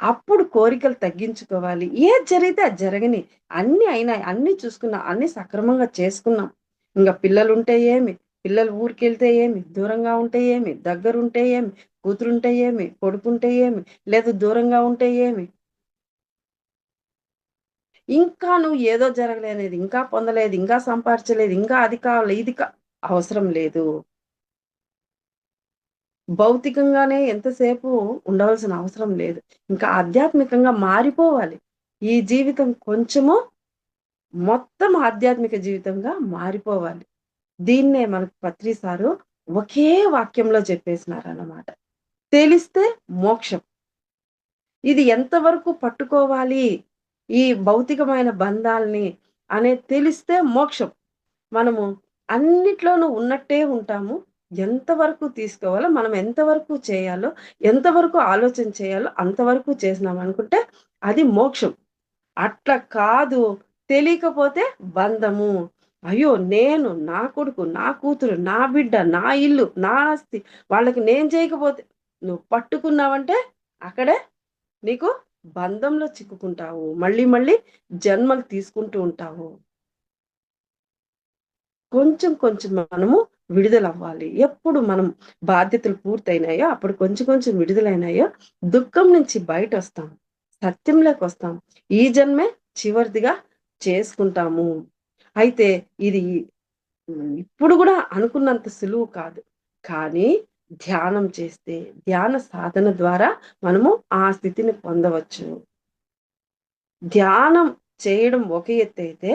అప్పుడు కోరికలు తగ్గించుకోవాలి. ఏది జరిగితే అది జరగని. అన్నీ అయినాయి. అన్నీ చూసుకున్నాం. అన్నీ సక్రమంగా చేసుకున్నాం. ఇంగ పిల్లలుంటే ఏమి? పిల్లలు ఊరికెళ్తే ఏమి? దూరంగా ఉంటే ఏమి? దగ్గరుంటే ఏమి? కూతురుంటే ఏమి? కొడుకుంటే ఏమి? లేదు దూరంగా ఉంటే ఏమి? ఇంకా నువ్వు ఏదో జరగలేనిది, ఇంకా పొందలేదు, ఇంకా సంపాదించలేదు, ఇంకా అది కావాలి, ఇది అవసరం లేదు. భౌతికంగానే ఎంతసేపు ఉండవలసిన అవసరం లేదు. ఇంకా ఆధ్యాత్మికంగా మారిపోవాలి. ఈ జీవితం కొంచెము మొత్తం ఆధ్యాత్మిక జీవితంగా మారిపోవాలి. దీన్నే మనకు పత్రి సారు ఒకే వాక్యంలో చెప్పేసినారన్నమాట. తెలిస్తే మోక్షం. ఇది ఎంతవరకు పట్టుకోవాలి? ఈ భౌతికమైన బంధాల్ని, అనేది తెలిస్తే మోక్షం. మనము అన్నిట్లోనూ ఉన్నట్టే ఉంటాము. ఎంతవరకు తీసుకోవాలో, మనం ఎంతవరకు చేయాలో, ఎంతవరకు ఆలోచన చేయాలో అంతవరకు చేసినామనుకుంటే అది మోక్షం. అట్లా కాదు. తెలియకపోతే బంధము. అయ్యో! నేను, నా కొడుకు, నా కూతురు, నా బిడ్డ, నా ఇల్లు, నా ఆస్తి వాళ్ళకి నేను చేయకపోతే నువ్వు పట్టుకున్నావంటే అక్కడే నీకు బంధంలో చిక్కుకుంటావు. మళ్ళీ మళ్ళీ జన్మలు తీసుకుంటూ ఉంటావు. కొంచెం కొంచెం మనము విడుదలవ్వాలి. ఎప్పుడు మనం బాధ్యతలు పూర్తయినాయో, అప్పుడు కొంచెం కొంచెం విడుదలైనాయో, దుఃఖం నుంచి బయటొస్తాం. సత్యంలోకొస్తాం. ఈ జన్మే చివరిదిగా చేసుకుంటాము. అయితే ఇది ఇప్పుడు గూడా అనుకున్నంత సులువు కాదు. కానీ ధ్యానం చేస్తే, ధ్యాన సాధన ద్వారా మనము ఆ స్థితిని పొందవచ్చు. ధ్యానం చేయడం ఒక ఎత్తైతే,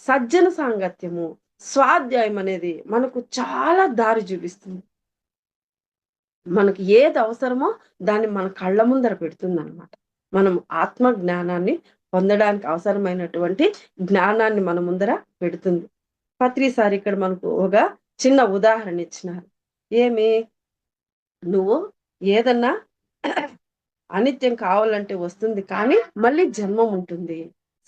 సజ్జన సాంగత్యము, స్వాధ్యాయం అనేది మనకు చాలా దారి చూపిస్తుంది. మనకి ఏది అవసరమో దాన్ని మన కళ్ళ ముందర పెడుతుందనమాట. మనం ఆత్మ జ్ఞానాన్ని పొందడానికి అవసరమైనటువంటి జ్ఞానాన్ని మన ముందర పెడుతుంది. పత్రి సార్ ఇక్కడ మనకు ఒక చిన్న ఉదాహరణ ఇచ్చినారు. ఏమి నువ్వు ఏదన్నా అనిత్యం కావాలంటే వస్తుంది కానీ మళ్ళీ జన్మం ఉంటుంది.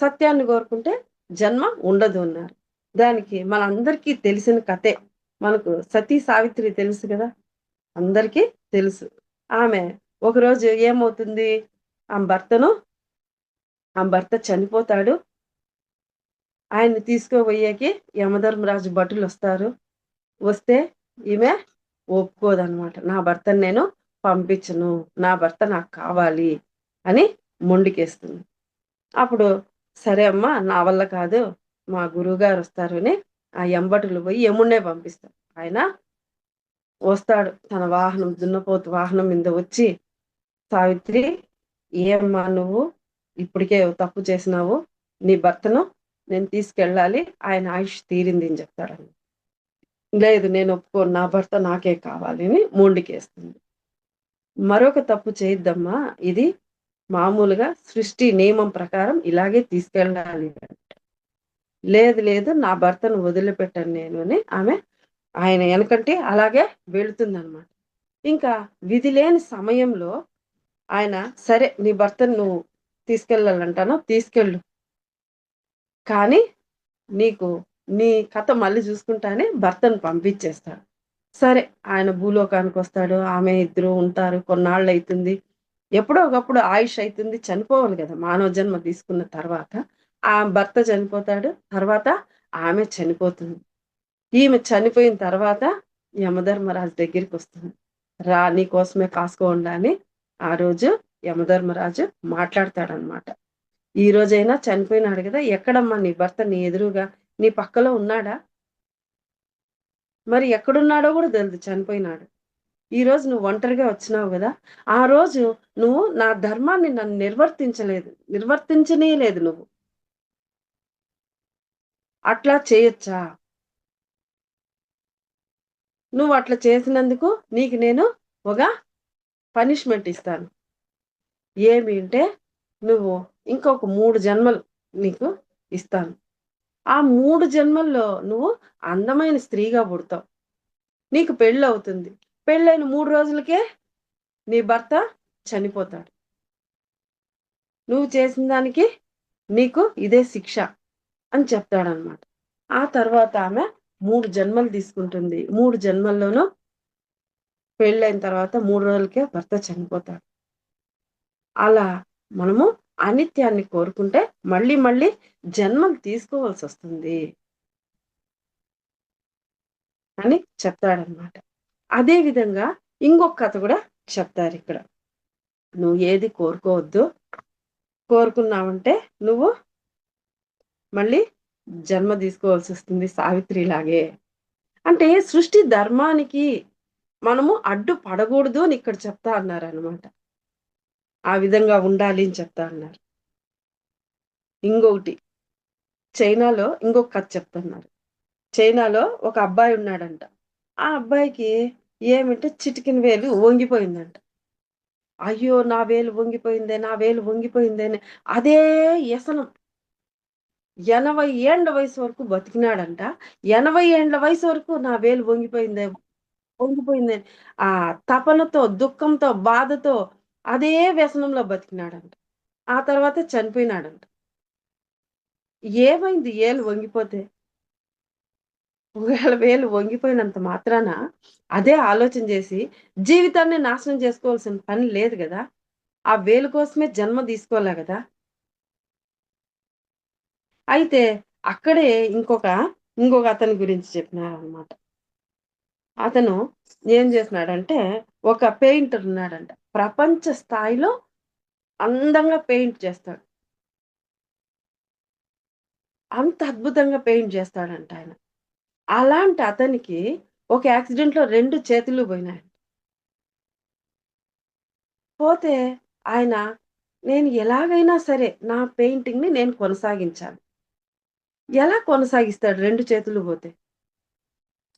సత్యాన్ని కోరుకుంటే జన్మ ఉండదు అన్నారు. దానికి మనందరికీ తెలిసిన కథే. మనకు సతీ సావిత్రి తెలుసు కదా! అందరికీ తెలుసు. ఆమె ఒకరోజు ఏమవుతుంది? ఆమె భర్త చనిపోతాడు. ఆయన్ని తీసుకుపోయేకి యమధర్మరాజు భటులొస్తారు. వస్తే ఈమె ఒప్పుకోదనమాట. నా భర్తని నేను పంపించను. నా భర్త నాకు కావాలి అని మొండికేస్తుంది. అప్పుడు సరే అమ్మా! నా వల్ల కాదు. మా గురువుగారొస్తారు అని ఆ ఎంబటులు పోయి యముడినే పంపిస్తారు. ఆయన వస్తాడు. తన వాహనం దున్నపోతు వాహనం మీద వచ్చి, సావిత్రి ఏమ్మా నువ్వు ఇప్పటికే తప్పు చేసినావు. నీ భర్తను నేను తీసుకెళ్ళాలి. ఆయన ఆయుష్ తీరింది అని చెప్తాడండి. లేదు నేను ఒప్పుకోను. నా భర్త నాకే కావాలి అని మొండికేస్తుంది. మరొక తప్పు చేయొద్దమ్మా. ఇది మామూలుగా సృష్టి నియమం ప్రకారం ఇలాగే తీసుకెళ్ళాలి. లేదు లేదు నా భర్తను వదిలిపెట్టను నేను అని ఆమె ఆయన ఎనకంటే అలాగే వెళుతుందనమాట. ఇంకా విధి లేని సమయంలో ఆయన సరే నీ భర్తను నువ్వు తీసుకెళ్ళాలంటాను తీసుకెళ్ళు. కానీ నీకు నీ కథ మళ్ళీ చూసుకుంటా అని భర్తను పంపించేస్తాడు. సరే ఆయన భూలోకానికొస్తాడు. ఆమె ఇద్దరు ఉంటారు. కొన్నాళ్ళయితుంది. ఎప్పుడో ఒకప్పుడు ఆయుష్ అయితుంది. చనిపోవాలి గదా! మానవ జన్మ తీసుకున్న తర్వాత. ఆ భర్త చనిపోతాడు. తర్వాత ఆమె చనిపోతుంది. ఈమె చనిపోయిన తర్వాత యమధర్మరాజు దగ్గరికొస్తుంది. రా నీకోసమే కాసుకోండా అని ఆ రోజు యమధర్మరాజు మాట్లాడతాడనమాట. ఈ రోజైనా చనిపోయినాడు గదా! ఎక్కడమ్మా నీ భర్త నీ ఎదురుగా నీ పక్కలో ఉన్నాడా? మరి ఎక్కడున్నాడో గూడా తెలీదు చనిపోయినాడు. ఈరోజు నువ్వు ఒంటరిగా వచ్చినావు గదా! ఆ రోజు నువ్వు నా ధర్మాన్ని నన్ను నిర్వర్తించనీయలేదు నువ్వు. అట్లా చేయొచ్చా? నువ్వట్లా చేసినందుకు నీకు నేను ఒక పనిష్మెంట్ ఇస్తాను. ఏమి అంటే నువ్వు ఇంకొక 3 జన్మలు నీకు ఇస్తాను. ఆ 3 జన్మల్లో నువ్వు అందమైన స్త్రీగా పుడతావు. నీకు పెళ్ళవుతుంది. పెళ్ళైన 3 రోజులకే నీ భర్త చనిపోతాడు. నువ్వు చేసిన దానికి నీకు ఇదే శిక్ష అని చెప్తాడనమాట. ఆ తర్వాత ఆమె 3 జన్మలు తీసుకుంటుంది. 3 జన్మల్లోనూ పెళ్ళైన తర్వాత 3 రోజులకే భర్త చనిపోతాడు. అలా మనము అనిత్యాన్ని కోరుకుంటే మళ్ళీ మళ్ళీ జన్మలు తీసుకోవాల్సొస్తుంది అని చెప్తాడనమాట. అదే విధంగా ఇంకొక కథ గూడా చెప్తారిక్కడ. నువ్వు ఏది కోరుకోవద్దు. కోరుకున్నావంటే నువ్వు మళ్ళీ జన్మ తీసుకోవాల్సొస్తుంది సావిత్రిలాగే. అంటే సృష్టి ధర్మానికి మనము అడ్డు పడగూడదు అని ఇక్కడ చెప్తా అన్నారనమాట. ఆ విధంగా ఉండాలి అని చెప్తా అన్నారు. ఇంకొకటి చైనాలో ఇంకొక కథ చెప్తున్నారు. చైనాలో ఒక అబ్బాయి ఉన్నాడంట. ఆ అబ్బాయికి ఏమంటే చిటికెన వేలు వంగిపోయిందంట. అయ్యో! నా వేలు వంగిపోయిందే, నా వేలు వంగిపోయిందే అని అదే వ్యసనం. 80 ఏండ్ల వయసు వరకు బతికినాడంట. 80 ఏండ్ల వయసు వరకు నా వేలు వంగిపోయింది. ఆ తపనతో, దుఃఖంతో, బాధతో అదే వ్యసనంలో బతికినాడంట. ఆ తర్వాత చనిపోయినాడంట. ఏమైంది ఏలు వంగిపోతే? ఒకవేళ వేలు వంగిపోయినంత మాత్రాన అదే ఆలోచన జేసి జీవితాన్ని నాశనం చేసుకోవాల్సిన పని లేదు గదా! ఆ వేలు కోసమే జన్మ తీసుకోలే గదా! అయితే అక్కడే ఇంకొక అతని గురించి చెప్పినారనమాట. అతను ఏం చేస్తున్నాడంటే, ఒక పెయింటర్ ఉన్నాడంట. ప్రపంచ స్థాయిలో అందంగా పెయింట్ చేస్తాడు. అంత అద్భుతంగా పెయింట్ చేస్తాడంట ఆయన. అలాంటి అతనికి ఒక యాక్సిడెంట్‌లో 2 చేతులు పోయినాయి. పోతే ఆయన నేను ఎలాగైనా సరే నా పెయింటింగ్‌ని నేను కొనసాగించాలి. ఎలా కొనసాగిస్తాడు 2 చేతులు పోతే?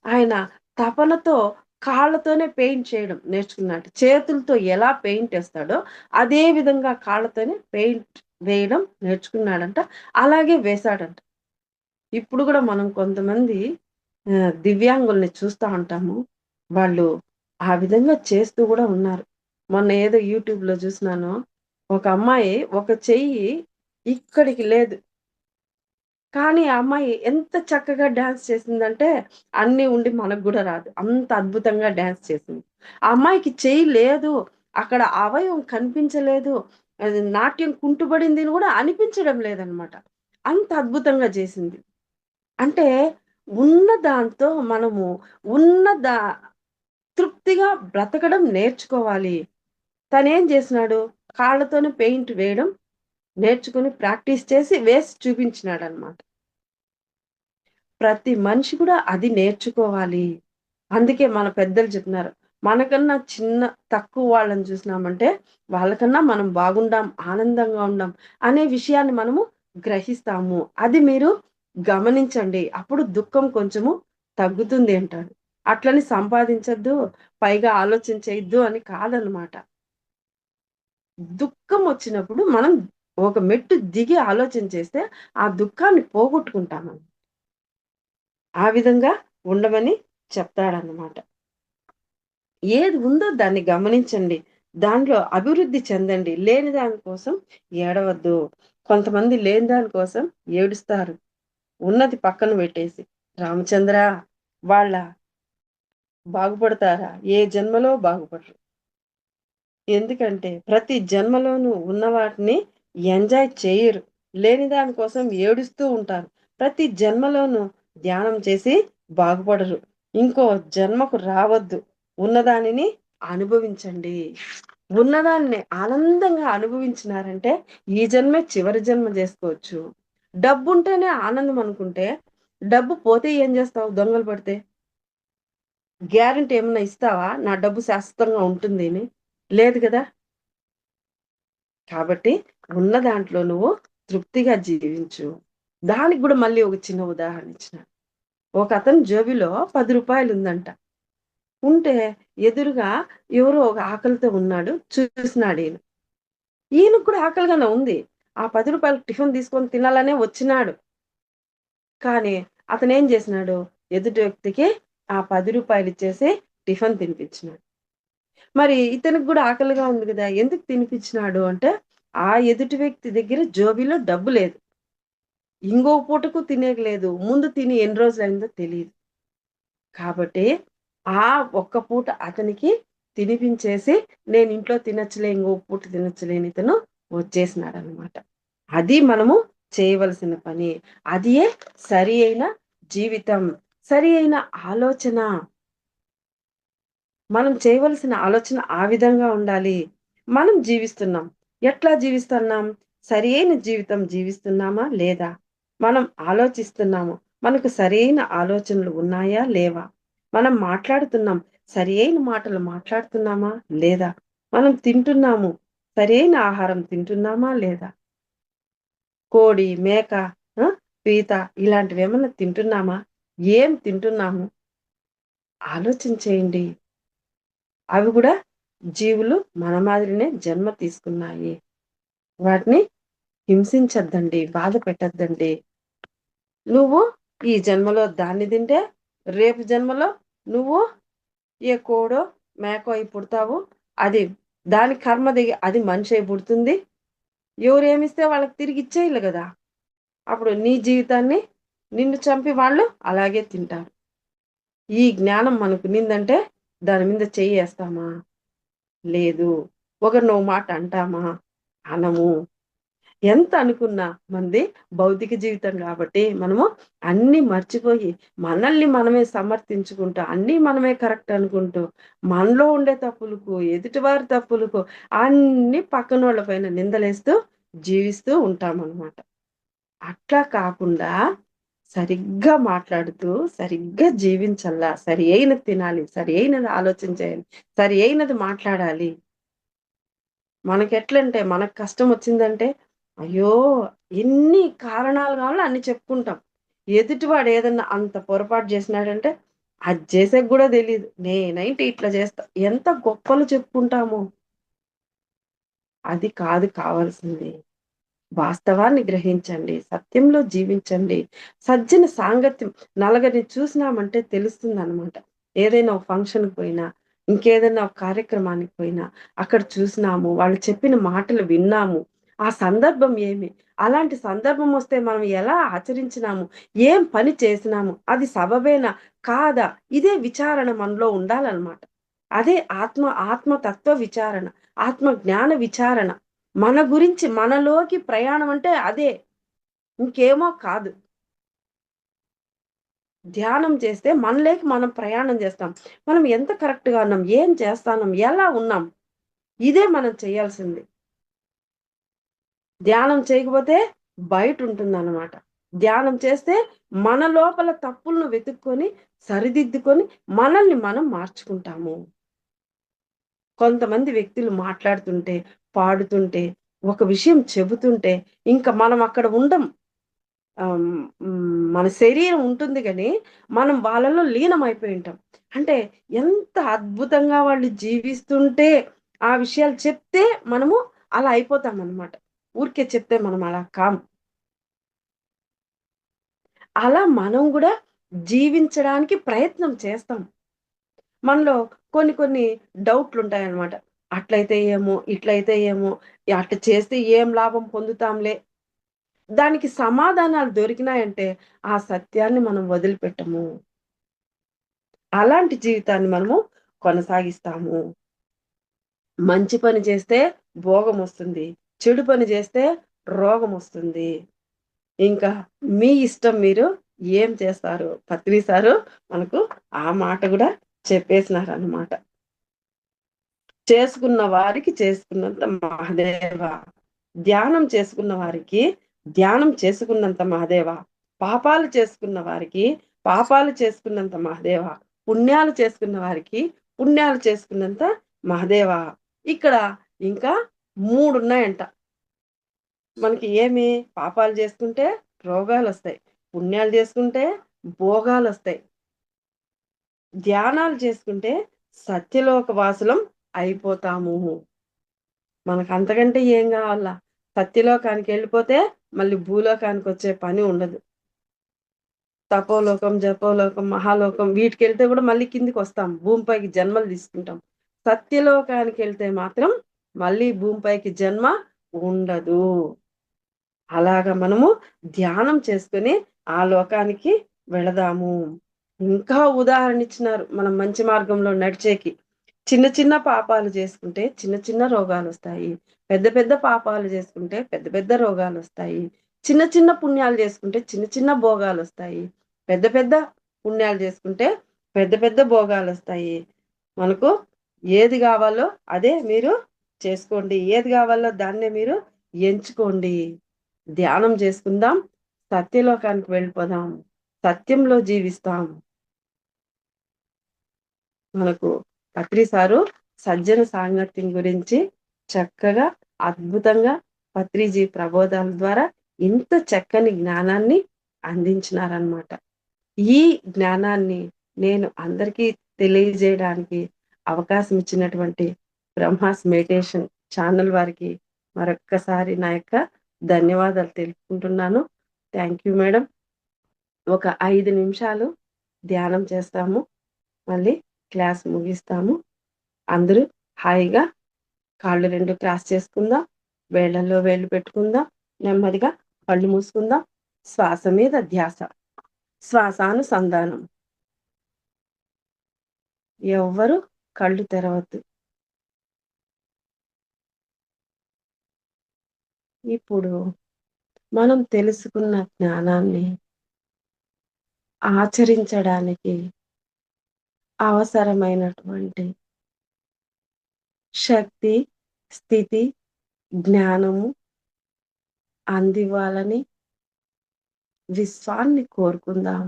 ఆయన తపనతో కాళ్ళతోనే పెయింట్ చేయడం నేర్చుకున్నాడు. చేతులతో ఎలా పెయింట్ ఏస్తాడో, అదే విధంగా కాళ్ళతోనే పెయింట్ వేయడం నేర్చుకున్నాడంట. అలాగే వేశాడంట. ఇప్పుడు గూడా మనం కొంతమంది దివ్యాంగుల్ని చూస్తా ఉంటాము. వాళ్ళు ఆ విధంగా చేస్తూ గూడా ఉన్నారు. మొన్న ఏదో యూట్యూబ్‌లో చూసినాను. ఒక అమ్మాయి ఒక చెయ్యి ఇక్కడికి లేదు. కానీ ఆ అమ్మాయి ఎంత చక్కగా డాన్స్ చేసిందంటే, అన్నీ ఉండి మనకు గూడా రాదు. అంత అద్భుతంగా డాన్స్ చేసింది. ఆ అమ్మాయికి చెయ్యి లేదు. అక్కడ అవయవం కనిపించలేదు. అది నాట్యం కుంటుబడిందని గూడా అనిపించడం లేదనమాట. అంత అద్భుతంగా చేసింది. అంటే ఉన్న దాంతో మనము ఉన్న దా తృప్తిగా బ్రతకడం నేర్చుకోవాలి. తనేం జేసినాడు? కాళ్ళతోనే పెయింట్ వేయడం నేర్చుకొని ప్రాక్టీస్ చేసి వేసి చూపించినాడనమాట. ప్రతి మనిషి కూడా అది నేర్చుకోవాలి. అందుకే మన పెద్దలు చెప్తున్నారు. మనకన్నా తక్కువ వాళ్ళని చూసినామంటే, వాళ్ళకన్నా మనం బాగుండాం, ఆనందంగా ఉండాం అనే విషయాన్ని మనము గ్రహిస్తాము. అది మీరు గమనించండి. అప్పుడు దుఃఖం కొంచెము తగ్గుతుంది అంటాడు. అట్లని సంపాదించొద్దు, పైగా ఆలోచన చేయొద్దు అని కాదనమాట. దుఃఖం వచ్చినప్పుడు మనం ఒక మెట్టు దిగి ఆలోచన చేస్తే, ఆ దుఃఖాన్ని పోగొట్టుకుంటాము. ఆ విధంగా ఉండమని చెప్తాడన్నమాట. ఏది ఉందో దాన్ని గమనించండి. దాంట్లో అభివృద్ధి చెందండి. లేని దాని కోసం ఏడవద్దు. కొంతమంది లేని దాని కోసం ఏడుస్తారు. ఉన్నది పక్కన పెట్టేసి. రామచంద్ర వాళ్ళ బాగుపడతారా? ఏ జన్మలో బాగుపడరు. ఎందుకంటే ప్రతి జన్మలోనూ ఉన్న వాటిని ఎంజాయ్ చేయరు. లేని దాని కోసం ఏడుస్తూ ఉంటారు. ప్రతి జన్మలోనూ ధ్యానం చేసి బాగుపడరు. ఇంకో జన్మకు రావద్దు. ఉన్నదానిని అనుభవించండి. ఉన్నదాన్ని ఆనందంగా అనుభవించినారంటే ఈ జన్మే చివరి జన్మ జేసుకోవచ్చు. డబ్బుంటేనే ఆనందం అనుకుంటే, డబ్బు పోతే ఏం జేస్తావు దొంగలు పడితే? గ్యారంటీ ఏమన్నా ఇస్తావా? నా డబ్బు శాశ్వతంగా ఉంటుంది అని. లేదు గదా! కాబట్టి ఉన్న దాంట్లో నువ్వు తృప్తిగా జీవించు. దానికి గూడా మళ్ళీ ఒక చిన్న ఉదాహరణ ఇచ్చిన. ఒకతని జేబులో రూ. 10 ఉందంట. ఉంటే ఎదురుగా ఎవరో ఒక ఆకలితో ఉన్నాడు. చూసినాడీయన. ఈయనకు కూడా ఆకలిగానే ఉంది. ఆ రూ. 10 టిఫిన్ తీసుకొని తినాలనే వచ్చినాడు. కానీ అతనేం జేసినాడు? ఎదుటి వ్యక్తికి ఆ రూ. 10 ఇచ్చేసి టిఫిన్ తినిపించినాడు. మరి ఇతనికి గూడా ఆకలిగా ఉంది గదా! ఎందుకు తినిపించినాడు అంటే, ఆ ఎదుటి వ్యక్తి దగ్గర జోబీలో డబ్బు లేదు. ఇంగో పూటకు తినేకి లేదు. ముందు తిని ఎన్ని రోజులయిందో తెలీదు. కాబట్టి ఆ ఒక్క పూట అతనికి తినిపించేసి, నేనింట్లో తినొచ్చులే ఇంగో పూట తినొచ్చులే అని ఇతను వచ్చేసినాడనమాట. అది మనము చేయవలసిన పని. అదియే సరి అయిన జీవితం. సరి అయిన ఆలోచన. మనం చేయవలసిన ఆలోచన ఆ విధంగా ఉండాలి. మనం జీవిస్తున్నాం. ఎట్లా జీవిస్తున్నాం? సరియైన జీవితం జీవిస్తున్నామా? లేదా? మనం ఆలోచిస్తున్నాము. మనకు సరియైన ఆలోచనలు ఉన్నాయా? లేవా? మనం మాట్లాడుతున్నాం. సరియైన మాటలు మాట్లాడుతున్నామా? లేదా? మనం తింటున్నాము. సరియైన ఆహారం తింటున్నామా? లేదా? కోడి, మేక, ఆ! పీత ఇలాంటివేమన్నా తింటున్నామా? ఏం తింటున్నాము? ఆలోచన చేయండి. అవి గూడా జీవులు మన మాదిరినే జన్మ తీసుకున్నాయి. వాటిని హింసించొద్దండి. బాధ పెట్టొద్దండి. నువ్వు ఈ జన్మలో దాన్ని తింటే రేపు జన్మలో నువ్వు ఏ కోడో మేకో అయి పుడతావు. అది దాని కర్మ దిగి అది మనిషి అయి పుడుతుంది. ఎవరు ఏమిస్తే వాళ్ళకి తిరిగి ఇచ్చేయాలి కదా! అప్పుడు నీ జీవితాన్ని నిన్ను చంపి వాళ్ళు అలాగే తింటారు. ఈ జ్ఞానం మనకున్నిందంటే దాని మీద చెయ్యేస్తామా? లేదు. ఒకరినో మాట అంటామా? అనము. ఎంత అనుకున్నా మనది భౌతిక జీవితం కాబట్టి మనము అన్నీ మర్చిపోయి మనల్ని మనమే సమర్థించుకుంటూ అన్నీ మనమే కరెక్ట్ అనుకుంటూ మనలో ఉండే తప్పులకు ఎదుటివారి తప్పులకు అన్ని పక్కనోళ్ళ పైన నిందలేస్తూ జీవిస్తూ ఉంటామన్నమాట. అట్లా కాకుండా సరిగ్గా మాట్లాడుతూ సరిగ్గా జీవించల్లా. సరి అయినది తినాలి. సరి అయినది ఆలోచన చేయాలి. సరి అయినది మాట్లాడాలి. మనకెట్లంటే మనకు కష్టం వచ్చిందంటే, అయ్యో! ఎన్ని కారణాలు కావాలో అన్ని చెప్పుకుంటాం. ఎదుటివాడు ఏదన్నా అంత పొరపాటు చేసినాడంటే, అది చేసేకి గూడా తెలీదు. నేనైతే ఇట్లా చేస్తా. ఎంత గొప్పలు చెప్పుకుంటామో. అది కాదు కావాల్సింది. వాస్తవాన్ని గ్రహించండి. సత్యంలో జీవించండి. సజ్జన సాంగత్యం నలుగురిని చూసినామంటే తెలుస్తుందనమాట. ఏదైనా ఒక ఫంక్షన్‌కి పోయినా, ఇంకేదైనా ఒక కార్యక్రమానికి పోయినా, అక్కడ చూసినాము, వాళ్ళు చెప్పిన మాటలు విన్నాము. ఆ సందర్భం ఏమి? అలాంటి సందర్భం వస్తే మనం ఎలా ఆచరించినాము? ఏం పని చేసినాము? అది సబబేనా? కాదా? ఇదే విచారణ మనలో ఉండాలనమాట. అదే ఆత్మతత్వ విచారణ. ఆత్మ జ్ఞాన విచారణ. మన గురించి మనలోకి ప్రయాణం అంటే అదే. ఇంకేమో కాదు. ధ్యానం చేస్తే మనలోకి మనం ప్రయాణం చేస్తాం. మనం ఎంత కరెక్ట్‌గా ఉన్నాం? ఏం చేస్తాన్నాం? ఎలా ఉన్నాం? ఇదే మనం చేయాల్సింది. ధ్యానం చేయకపోతే బయటుంటుందనమాట. ధ్యానం చేస్తే మన లోపల తప్పులను వెతుక్కొని, సరిదిద్దుకొని మనల్ని మనం మార్చుకుంటాము. కొంతమంది వ్యక్తులు మాట్లాడుతుంటే, పాడుతుంటే, ఒక విషయం చెబుతుంటే, ఇంక మనం అక్కడ ఉండం. మన శరీరం ఉంటుంది గానీ, మనం వాళ్ళలో లీనమైపోయి ఉంటాం. అంటే ఎంత అద్భుతంగా వాళ్ళు జీవిస్తుంటే, ఆ విషయాలు చెప్తే మనము అలా అయిపోతామనమాట. ఊరికే చెప్తే మనం అలా కాము. అలా మనం గూడా జీవించడానికి ప్రయత్నం చేస్తాం. మనలో కొన్ని కొన్ని డౌట్‌లుంటాయనమాట. అట్లయితే ఏమో, ఇట్లయితే ఏమో, అట్లా చేస్తే ఏం లాభం పొందుతాంలే. దానికి సమాధానాలు దొరికినాయంటే, ఆ సత్యాన్ని మనం వదిలిపెట్టము. అలాంటి జీవితాన్ని మనము కొనసాగిస్తాము. మంచి పని చేస్తే భోగమొస్తుంది. చెడు పని చేస్తే రోగమొస్తుంది. ఇంకా మీ ఇష్టం మీరు ఏం చేస్తారు? పత్రి సారు మనకు ఆ మాట గూడా చెప్పేసినారనమాట. చేసుకున్న వారికి చేసుకున్నంత మహదేవ. ధ్యానం చేసుకున్న వారికి ధ్యానం చేసుకున్నంత మహదేవ. పాపాలు చేసుకున్న వారికి పాపాలు చేసుకున్నంత మహదేవ. పుణ్యాలు చేసుకున్న వారికి పుణ్యాలు చేసుకున్నంత మహదేవ. ఇక్కడ ఇంకా 3 ఉన్నాయంట. మనకి ఏమి పాపాలు చేసుకుంటే రోగాలొస్తాయి. పుణ్యాలు చేసుకుంటే భోగాలొస్తాయి. ధ్యానాలు చేసుకుంటే సత్యలోక వాసులం అయిపోతాము. మనకంతకంటే ఏం గావాల? సత్యలోకానికెళ్ళిపోతే మళ్ళీ భూలోకానికొచ్చే పని ఉండదు. తపోలోకం, జపోలోకం, మహాలోకం వీటికెళ్తే గూడా మళ్ళీ కిందికొస్తాం. భూమిపైకి జన్మలు తీసుకుంటాం. సత్యలోకానికెళ్తే మాత్రం మళ్ళీ భూమిపైకి జన్మ ఉండదు. అలాగా మనము ధ్యానం చేసుకొని ఆ లోకానికి వెళదాము. ఇంకా ఉదాహరణ ఇచ్చినారు మనం మంచి మార్గంలో నడిచేకి. చిన్న చిన్న పాపాలు చేసుకుంటే చిన్న చిన్న రోగాలొస్తాయి. పెద్ద పెద్ద పాపాలు చేసుకుంటే పెద్ద పెద్ద రోగాలొస్తాయి. చిన్న చిన్న పుణ్యాలు చేసుకుంటే చిన్న చిన్న భోగాలొస్తాయి. పెద్ద పెద్ద పుణ్యాలు చేసుకుంటే పెద్ద పెద్ద భోగాలొస్తాయి. మనకు ఏది గావాలో అదే మీరు చేసుకోండి. ఏది గావాలో దాన్నే మీరు ఎంచుకోండి. ధ్యానం చేసుకుందాం. సత్యలోకానికి వెళ్ళిపోదాం. సత్యంలో జీవిస్తాం. మనకు పత్రి సారు సజ్జన సాంగత్యం గురించి చక్కగా, అద్భుతంగా పత్రిజీ ప్రబోధాల ద్వారా ఇంత చక్కని జ్ఞానాన్ని అందించినారనమాట. ఈ జ్ఞానాన్ని నేను అందరికీ తెలియజేయడానికి అవకాశం ఇచ్చినటువంటి బ్రహ్మాస్ మెడిటేషన్ ఛానల్ వారికి మరొక్కసారి నా యొక్క ధన్యవాదాలు తెలుపుకుంటున్నాను. Thank you madam. ఒక 5 నిమిషాలు ధ్యానం చేస్తాము. మళ్ళీ క్లాస్ ముగిస్తాము. అందరూ హాయిగా కాళ్ళు 2 క్రాస్ చేసుకుందాం. వేళ్ళలో వేళ్ళు పెట్టుకుందాం. నెమ్మదిగా కళ్ళు మూసుకుందాం. శ్వాస మీద ధ్యాస. శ్వాసానుసంధానం. ఎవ్వరు కళ్ళు తెరవద్దు. ఇప్పుడు మనం తెలుసుకున్న జ్ఞానాన్ని ఆచరించడానికి అవసరమైనటువంటి శక్తి, స్థితి, జ్ఞానము అందివ్వాలని విశ్వాన్ని కోరుకుందాం.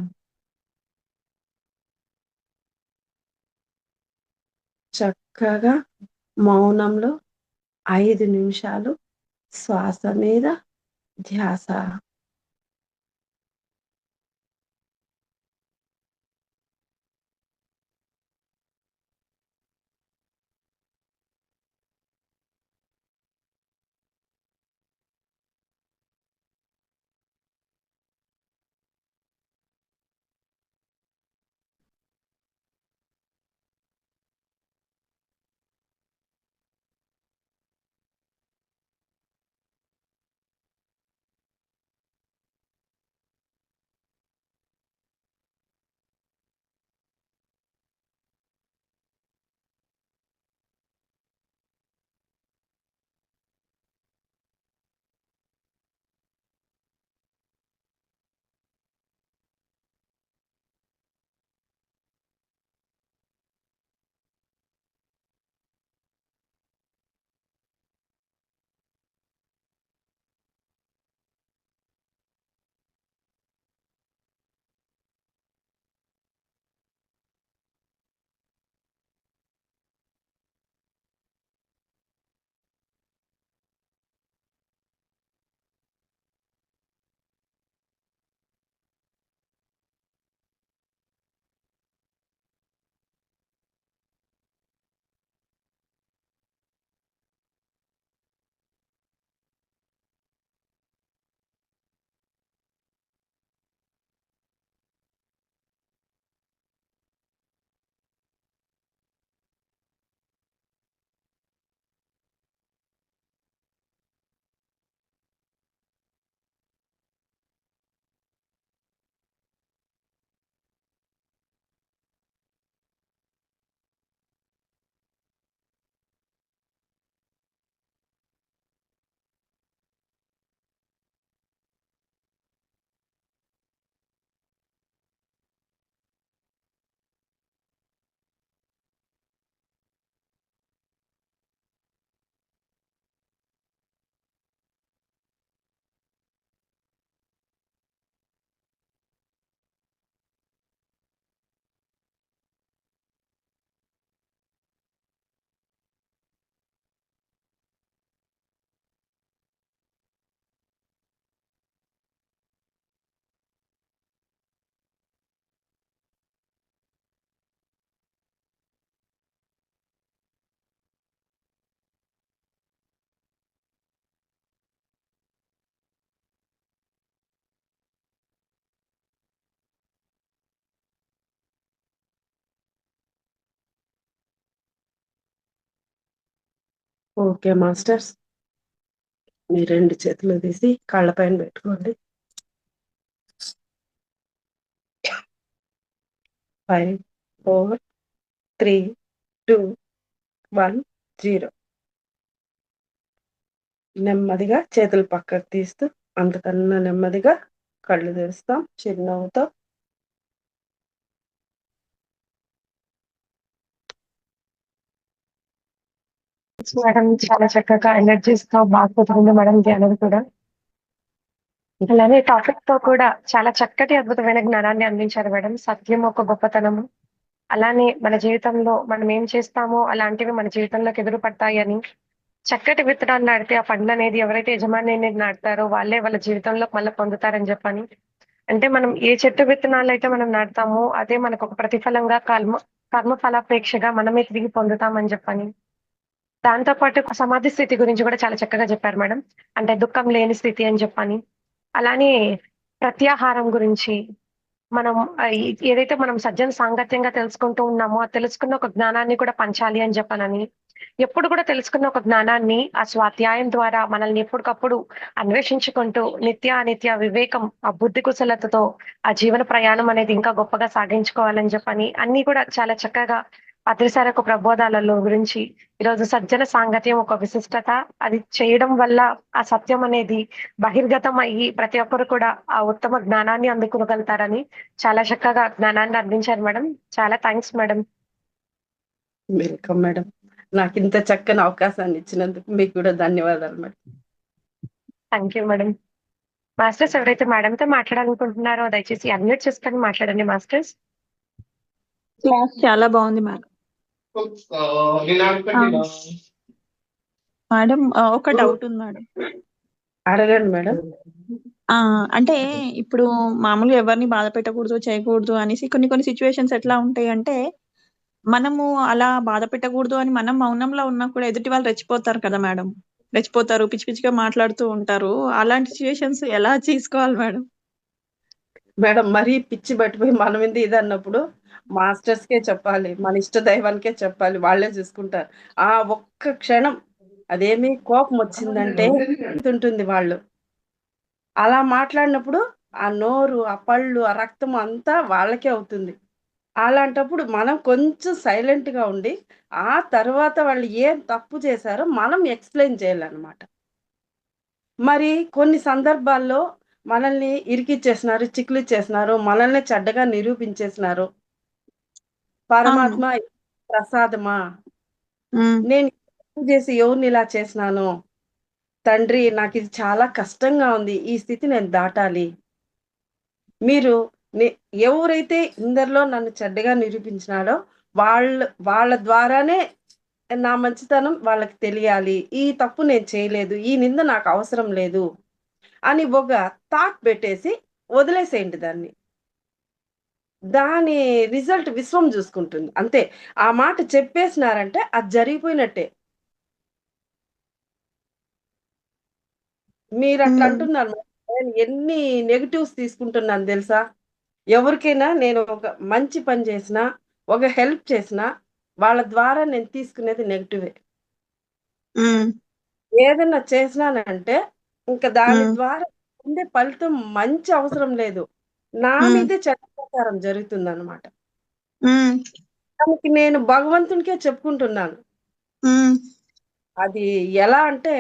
చక్కగా మౌనంలో 5 నిమిషాలు శ్వాస మీద ధ్యాస. Okay masters. మీ 2 చేతులు తీసి కళ్ళపైన పెట్టుకోండి. 5, 4, 3, 2, 1, 0. నెమ్మదిగా చేతులు పక్కకు తీస్తూ అంతకన్నా నెమ్మదిగా కళ్ళు తెరుస్తాం చిరునవ్వుతో. మేడం చాలా చక్కగా ఎనర్జీస్ తో బాగా కుదిరింది మేడం ధ్యానం కూడా. అలానే టాపిక్ తో కూడా చాలా చక్కటి అద్భుతమైన జ్ఞానాన్ని అందించారు మేడం. సత్యం ఒక గొప్పతనము. అలానే మన జీవితంలో మనం ఏం చేస్తామో అలాంటివి మన జీవితంలోకి ఎదురు పడతాయని, చక్కటి విత్తనాలు నాటితే ఆ పండు అనేది ఎవరైతే యజమాని అనేది నాటుతారో వాళ్ళే వాళ్ళ జీవితంలో మళ్ళీ పొందుతారని చెప్పని. అంటే మనం ఏ చెట్టు విత్తనాలు అయితే మనం నాటుతామో అదే మనకు ఒక ప్రతిఫలంగా కర్మ ఫలాపేక్షగా మనమే తిరిగి పొందుతామని చెప్పని. దాంతో పాటు సమాధి స్థితి గురించి కూడా చాలా చక్కగా చెప్పారు మేడం. అంటే దుఃఖం లేని స్థితి అని చెప్పని. అలానే ప్రత్యాహారం గురించి, మనం ఏదైతే మనం సజ్జన సాంగత్యంగా తెలుసుకుంటూ ఉన్నామో, ఆ తెలుసుకున్న ఒక జ్ఞానాన్ని కూడా పంచాలి అని చెప్పనని, ఎప్పుడు కూడా తెలుసుకున్న ఒక జ్ఞానాన్ని ఆ స్వాధ్యాయం ద్వారా మనల్ని ఎప్పటికప్పుడు అన్వేషించుకుంటూ అనిత్య వివేకం, ఆ బుద్ధి కుశలతతో ఆ జీవన ప్రయాణం అనేది ఇంకా గొప్పగా సాగించుకోవాలని చెప్పని అన్నీ కూడా చాలా చక్కగా అద్రిసారి యొక్క ప్రబోధాలలో గురించి ఈరోజు సజ్జన సాంగత్యం ఒక విశిష్టత, అది చేయడం వల్ల ఆ సత్యం అనేది బహిర్గతం అయ్యి ప్రతి ఒక్కరు కూడా ఆ ఉత్తమ జ్ఞానాన్ని అందుకోగలుగుతారని చాలా చక్కగా జ్ఞానాన్ని అందించారు మేడం. చాలా థ్యాంక్స్ మేడం. Welcome madam. నాకు ఇంత చక్కని అవకాశాన్ని ఇచ్చినందుకు మీకు కూడా ధన్యవాదాలు madam. Thank you madam. Masters ఎవరైతే మేడంతో మాట్లాడాలనుకుంటున్నారో దయచేసి అన్మ్యూట్ చేసుకొని మాట్లాడండి మాస్టర్స్. క్లాస్ చాలా బాగుంది మేడం. మేడం ఒక డౌట్ ఉంది మేడం. అడగండి మేడం. అంటే ఇప్పుడు మామూలుగా ఎవరిని బాధ పెట్టకూడదు చేయకూడదు అనేసి కొన్ని సిచ్యువేషన్స్ ఎట్లా ఉంటాయి అంటే, మనము అలా బాధ పెట్టకూడదు అని మనం మౌనంలో ఉన్నా కూడా ఎదుటి వాళ్ళు రెచ్చిపోతారు కదా మేడం. రెచ్చిపోతారు, పిచ్చి పిచ్చిగా మాట్లాడుతూ ఉంటారు. అలాంటి సిచ్యువేషన్స్ ఎలా తీసుకోవాలి మేడం? మేడం మరీ పిచ్చి పట్టిపోయి మన మీద ఇది అన్నప్పుడు మాస్టర్స్కే చెప్పాలి, మన ఇష్ట దైవానికే చెప్పాలి, వాళ్ళే చూసుకుంటారు. ఆ ఒక్క క్షణం అదేమి కోపం వచ్చిందంటే ఉంటుంది వాళ్ళు అలా మాట్లాడినప్పుడు ఆ నోరు, ఆ పళ్ళు, ఆ రక్తం అంతా వాళ్ళకే అవుతుంది. అలాంటప్పుడు మనం కొంచెం సైలెంట్గా ఉండి ఆ తర్వాత వాళ్ళు ఏం తప్పు చేశారో మనం ఎక్స్ప్లెయిన్ చేయాలన్నమాట. మరి కొన్ని సందర్భాల్లో మనల్ని ఇరికిచ్చేసినారు, చిక్కులిచ్చేసినారు, మనల్ని చెడ్డగా నిరూపించేసినారు. పరమాత్మ ప్రసాదమా, నేను తప్పు చేసి ఎవరిని ఇలా చేసినాను, తండ్రి నాకు ఇది చాలా కష్టంగా ఉంది, ఈ స్థితి నేను దాటాలి. మీరు ఎవరైతే ఇందరిలో నన్ను చెడ్డగా నిరూపించినాడో వాళ్ళ ద్వారానే నా మంచితనం వాళ్ళకి తెలియాలి. ఈ తప్పు నేను చేయలేదు, ఈ నింద నాకు అవసరం లేదు అని ఒక థాట్ పెట్టేసి వదిలేసేయండి దాన్ని. దాని రిజల్ట్ విశ్వం చూసుకుంటుంది అంతే. ఆ మాట చెప్పేసినారంటే అది జరిగిపోయినట్టే. మీరు అట్లా అంటున్నారు. నేను ఎన్ని నెగటివ్స్ తీసుకుంటున్నాను తెలుసా? ఎవరికైనా నేను ఒక మంచి పని చేసినా, ఒక హెల్ప్ చేసినా వాళ్ళ ద్వారా నేను తీసుకునేది నెగటివే. ఏదన్నా చేసినానంటే ఇంకా దాని ద్వారా పొందే ఫలితం మంచి అవసరం లేదు. నా మీదే చెడ్డ ప్రచారం జరుగుతుందన్నమాట. దానికి నేను భగవంతునికే చెప్పుకుంటున్నాను. అది ఎలా అంటే